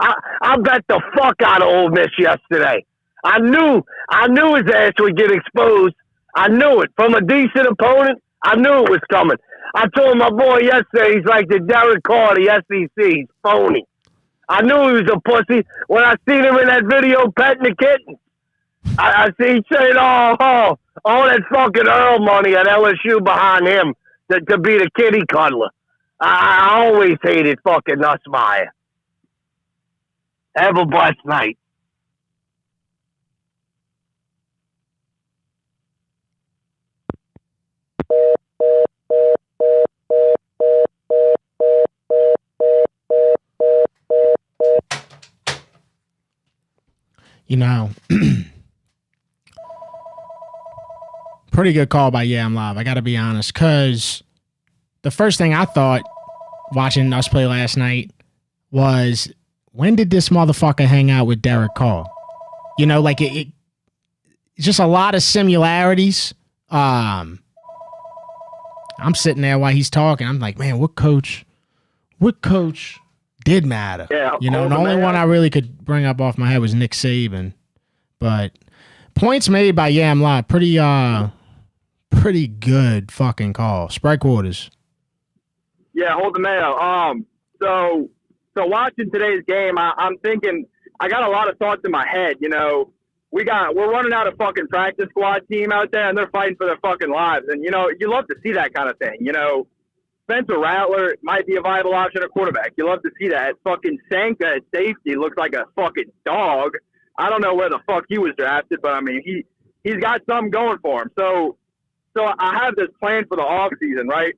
I bet the fuck out of Ole Miss yesterday. I knew his ass would get exposed. I knew it. From a decent opponent, I knew it was coming. I told my boy yesterday he's like the Derek Carr of the SEC. He's phony. I knew he was a pussy when I seen him in that video petting the kitten. I see he saying, all that fucking Earl money at LSU behind him to be the kitty cuddler. I always hated fucking Nussmeier. Have a blessed night. Pretty good call by Yeah I'm Live. I got to be honest, because the first thing I thought watching us play last night was, when did this motherfucker hang out with Derek Carr? It's just a lot of similarities. I'm sitting there while he's talking. I'm like, man, what coach did matter. Yeah, You know, hold the the only man. one I really could bring up off my head was Nick Saban. But points made by Yam Lot, pretty good fucking call. Sprite quarters. Yeah, hold the Mayo. So watching today's game, I'm thinking I got a lot of thoughts in my head. You know, we're running out of fucking practice squad team out there, and they're fighting for their fucking lives. And you know, you love to see that kind of thing. You know, Spencer Rattler might be a viable option at quarterback. You love to see that. Fucking Sanka at safety looks like a fucking dog. I don't know where the fuck he was drafted, but I mean, he's got something going for him. So I have this plan for the offseason, right?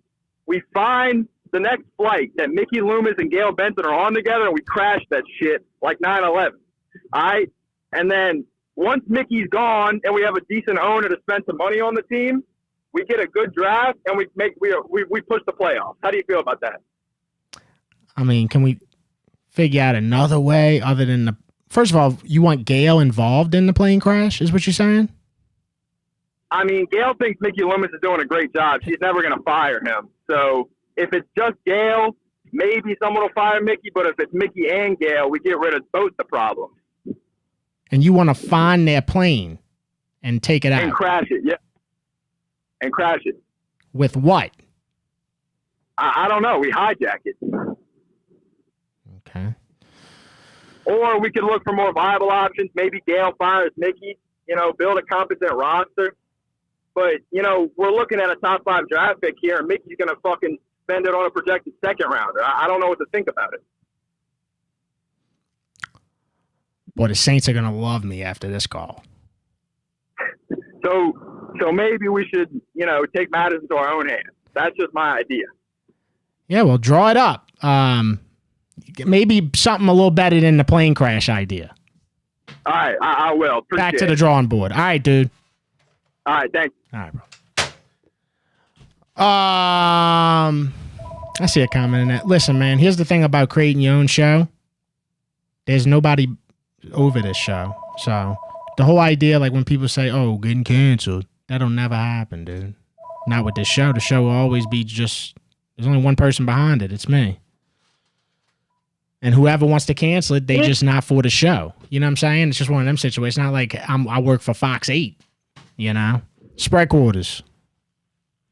We find the next flight that Mickey Loomis and Gail Benson are on together, and we crash that shit like 9/11. All right? And then once Mickey's gone and we have a decent owner to spend some money on the team, we get a good draft and we push the playoffs. How do you feel about that? I mean, can we figure out another way other than the... First of all, you want Gail involved in the plane crash, is what you're saying? I mean, Gail thinks Mickey Loomis is doing a great job. She's never going to fire him. So if it's just Gail, maybe someone will fire Mickey. But if it's Mickey and Gail, we get rid of both the problems. And you want to find their plane and take it out. And crash it, yeah. And crash it. With what? I don't know. We hijack it. Okay. Or we could look for more viable options. Maybe Gail fires Mickey, you know, build a competent roster. But, you know, we're looking at a top 5 draft pick here, and Mickey's going to fucking spend it on a projected second rounder. I don't know what to think about it. Boy, the Saints are going to love me after this call. So maybe we should, you know, take matters into our own hands. That's just my idea. Yeah, well, draw it up. Maybe something a little better than the plane crash idea. All right, I will. Appreciate Back to the drawing board. All right, dude. All right, thanks. All right, bro. I see a comment in that. Listen, man, here's the thing about creating your own show. There's nobody over this show. So the whole idea, like when people say, oh, getting canceled, that'll never happen, dude. Not with this show. The show will always be just, there's only one person behind it. It's me. And whoever wants to cancel it, they just not for the show. You know what I'm saying? It's just one of them situations. It's not like I work for Fox 8, you know? Spread quarters.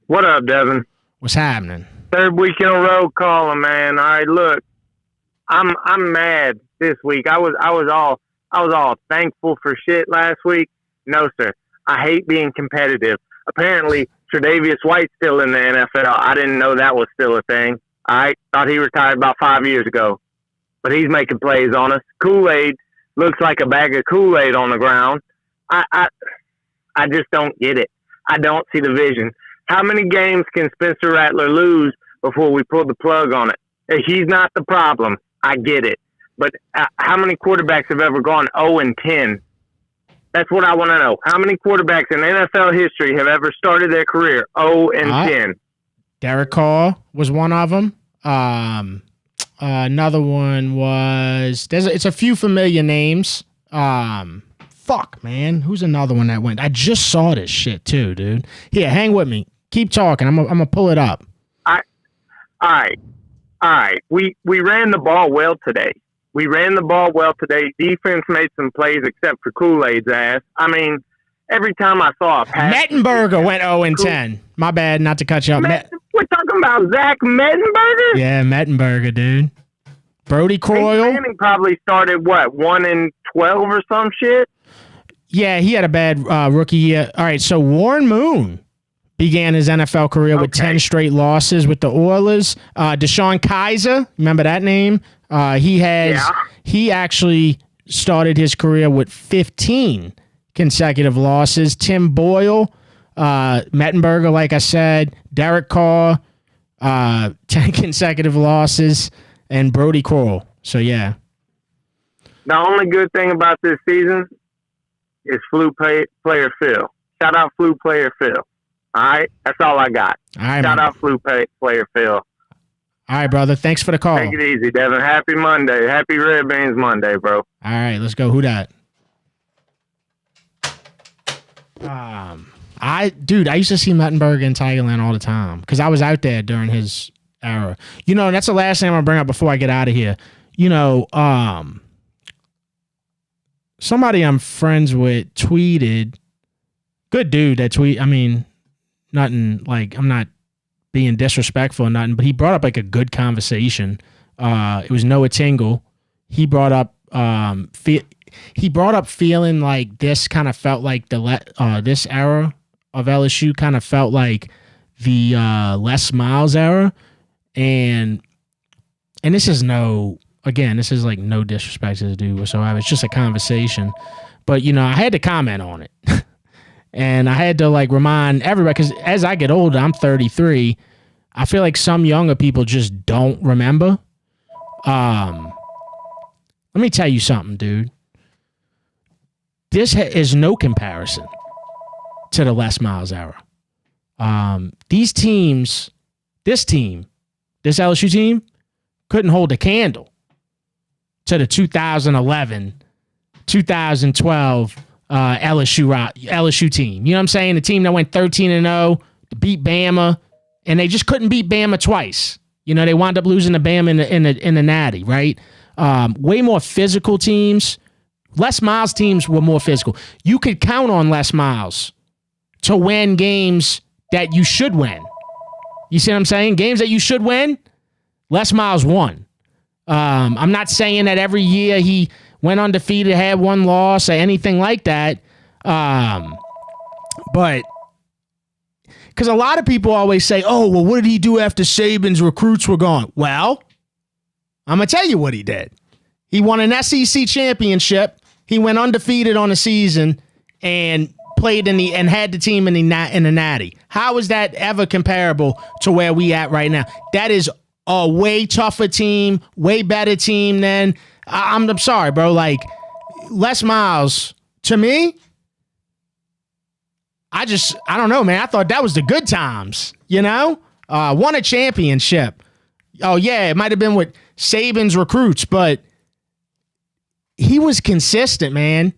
What up, Devin? What's happening? Third week in a row calling, man. All right, look, I'm mad this week. I was all thankful for shit last week. No, sir. I hate being competitive. Apparently, Tre'Davious White's still in the NFL. I didn't know that was still a thing. I thought he retired about 5 years ago. But he's making plays on us. Kool-Aid looks like a bag of Kool-Aid on the ground. I just don't get it. I don't see the vision. How many games can Spencer Rattler lose before we pull the plug on it? He's not the problem. I get it. But how many quarterbacks have ever gone 0-10? That's what I want to know. How many quarterbacks in NFL history have ever started their career 0-10? Derek Carr was one of them. Another one was it's a few familiar names. Fuck, man, who's another one that went? I just saw this shit too, dude. Here, hang with me. Keep talking. I'm gonna pull it up. All right. We ran the ball well today. Defense made some plays except for Kool-Aid's ass. I mean, every time I saw a pass, Mettenberger went 0-10. My bad, not to cut you off. We're talking about Zach Mettenberger? Yeah, Mettenberger, dude. Brody Croyle. Peyton Manning probably started, 1-12 or some shit? Yeah, he had a bad rookie year. All right, so Warren Moon began his NFL career with 10 straight losses with the Oilers. Deshaun Kaiser, remember that name? He actually started his career with 15 consecutive losses. Tim Boyle, Mettenberger, like I said, Derek Carr, 10 consecutive losses, and Brody Croyle. So, yeah. The only good thing about this season is flu player Phil. Shout out flu player Phil. All right? That's all I got. All right, Shout out flu player Phil. All right, brother. Thanks for the call. Take it easy, Devin. Happy Monday. Happy Red Beans Monday, bro. All right, let's go. Who dat? I used to see Mettenberger in Tigerland all the time because I was out there during his era. You know, that's the last thing I'm gonna bring up before I get out of here. somebody I'm friends with tweeted, good dude that tweet. I mean, nothing like, I'm not being disrespectful or nothing, but he brought up like a good conversation. It was Noah Tingle. He brought up feeling like this kind of felt like this era of LSU kind of felt like the Les Miles era, and this is this is like no disrespect to the dude whatsoever. It's just a conversation, but I had to comment on it, and I had to like remind everybody, because as I get older, I'm 33. I feel like some younger people just don't remember. Let me tell you something, dude. This is no comparison to the Les Miles era. This LSU team, couldn't hold a candle to the 2011, 2012 LSU team. You know what I'm saying? The team that went 13-0 to beat Bama, and they just couldn't beat Bama twice. They wound up losing to Bama in the Natty, right? Way more physical teams. Les Miles teams were more physical. You could count on Les Miles to win games that you should win. You see what I'm saying? Games that you should win, Les Miles won. I'm not saying that every year he went undefeated, had one loss, or anything like that. But because a lot of people always say, oh, well, what did he do after Saban's recruits were gone? Well, I'm going to tell you what he did. He won an SEC championship. He went undefeated on the season and played and had the team in the Natty. How is that ever comparable to where we at right now? That is a way tougher team, way better team than I'm sorry, bro. Like Les Miles, to me, I don't know, man. I thought that was the good times, won a championship. Oh yeah, it might have been with Saban's recruits, but he was consistent, man.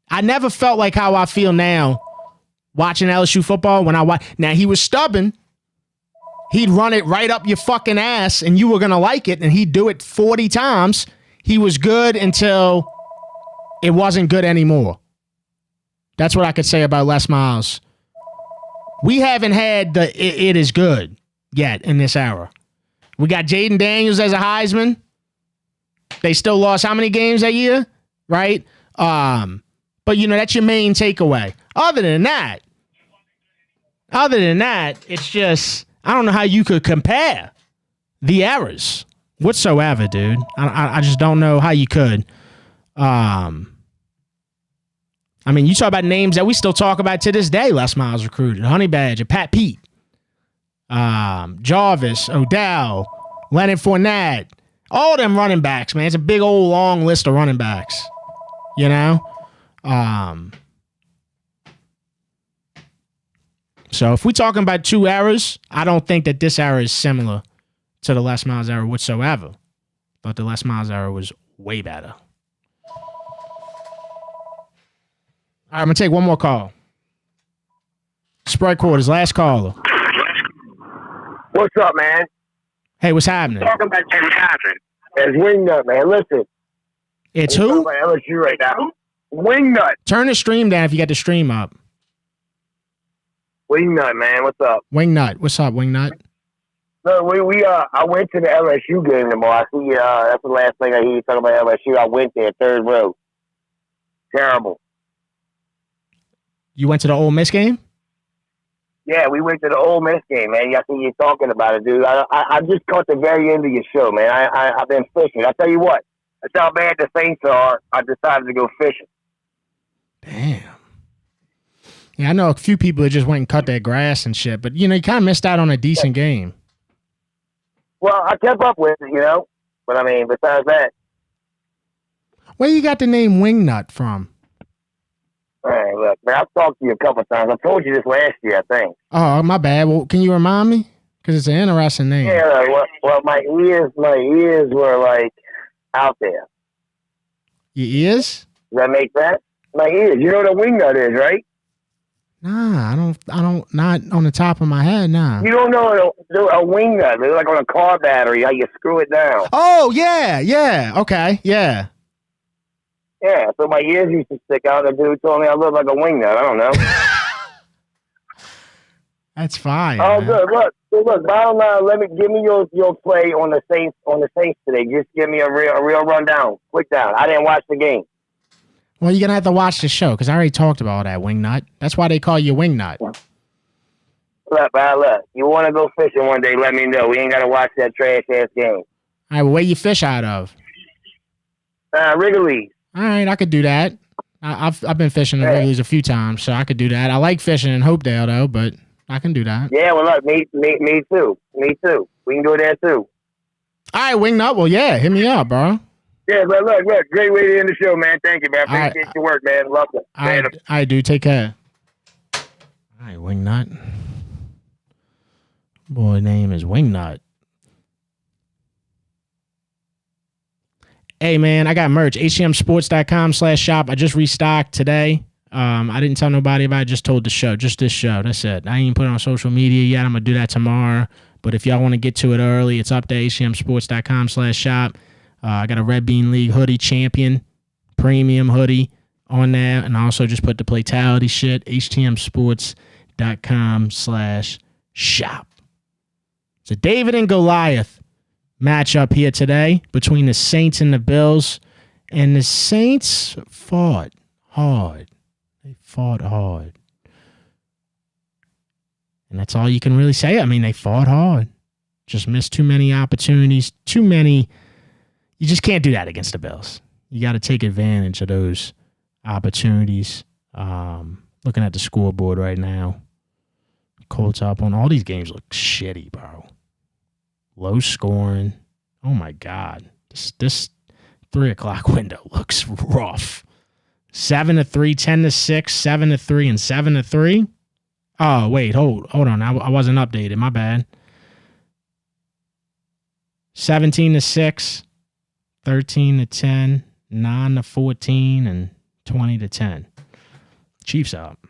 I never felt like how I feel now watching LSU football when I watch. Now, he was stubborn. He'd run it right up your fucking ass and you were going to like it, and he'd do it 40 times. He was good until it wasn't good anymore. That's what I could say about Les Miles. We haven't had it is good yet in this era. We got Jaden Daniels as a Heisman. They still lost how many games that year, right? But, that's your main takeaway. Other than that, it's just, I don't know how you could compare the eras whatsoever, dude. I just don't know how you could. You talk about names that we still talk about to this day. Les Miles recruited Honey Badger, Pat Pete, Jarvis, Odell, Leonard Fournette, all them running backs, man. It's a big old long list of running backs. So if we're talking about two eras, I don't think that this era is similar to the Les Miles era whatsoever. But the Les Miles era was way better. All right, I'm going to take one more call. Sprite Quarters, last caller. What's up, man? Hey, what's happening? Talking about what's happening. It's Wingnut, man. Listen. It's who? About LSU right now. Wingnut. Turn the stream down if you got the stream up. Wingnut, man. What's up? Wingnut. What's up, Wingnut? So I went to the LSU game tomorrow. I see that's the last thing I hear you talking about LSU. I went there, third row. Terrible. You went to the Ole Miss game? Yeah, we went to the Ole Miss game, man. I see you talking about it, dude. I just caught the very end of your show, man. I've been fishing. I tell you what, that's how bad the Saints are. I decided to go fishing. Damn. Yeah, I know a few people that just went and cut their grass and shit, but, you kind of missed out on a decent game. Well, I kept up with it, But, besides that. Where you got the name Wingnut from? All right, look, man, I've talked to you a couple of times. I told you this last year, I think. Oh, my bad. Well, can you remind me? Because it's an interesting name. Yeah, well, my ears were, out there. Your ears? Does that make sense? My ears. You know what a wingnut is, right? Nah, I don't, not on the top of my head, nah. You don't know a wing nut. They're like on a car battery, how you screw it down. Oh, yeah, okay, yeah. Yeah, so my ears used to stick out, and the dude told me I look like a wing nut. I don't know. That's fine. Oh, man. good. Look. Bottom line, give me your play on the Saints today. Just give me a real rundown, quick down. I didn't watch the game. Well, you're going to have to watch the show because I already talked about all that, Wingnut. That's why they call you Wingnut. Look. You want to go fishing one day, let me know. We ain't got to watch that trash-ass game. All right, well, where you fish out of? Wrigley. All right, I could do that. I've been fishing at Wrigley's a few times, so I could do that. I like fishing in Hopedale, though, but I can do that. Yeah, well, look, me too. Me too. We can go there, too. All right, Wingnut. Well, yeah, hit me up, bro. Yeah, but look, great way to end the show, man. Thank you, man. Appreciate your work, man. Love it. All right, dude. Take care. All right, Wingnut. Boy, name is Wingnut. Hey, man, I got merch. HCMsports.com/shop. I just restocked today. I didn't tell nobody about it. Just told the show. Just this show. That's it. I ain't put it on social media yet. I'm going to do that tomorrow. But if y'all want to get to it early, it's up to HCMsports.com/shop. I got a Red Bean League hoodie, champion, premium hoodie on there. And I also just put the Platality shit, HTMsports.com/shop. It's a David and Goliath matchup here today between the Saints and the Bills. And the Saints fought hard. They fought hard. And that's all you can really say. I mean, they fought hard. Just missed too many opportunities. Too many. You just can't do that against the Bills. You got to take advantage of those opportunities. Looking at the scoreboard right now. Colts up on all these games look shitty, bro. Low scoring. Oh, my God. This 3 o'clock window looks rough. 7-3, 10-6, 7-3, and 7-3. Oh, wait. Hold on. I wasn't updated. My bad. 17-6. 13-10, 9-14, and 20-10. Chiefs up.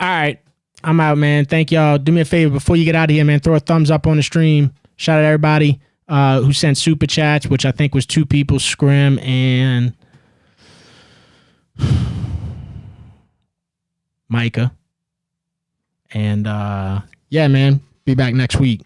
All right. I'm out, man. Thank y'all. Do me a favor before you get out of here, man. Throw a thumbs up on the stream. Shout out to everybody who sent super chats, which I think was 2 people, Scrim and Micah. And yeah, man. Be back next week.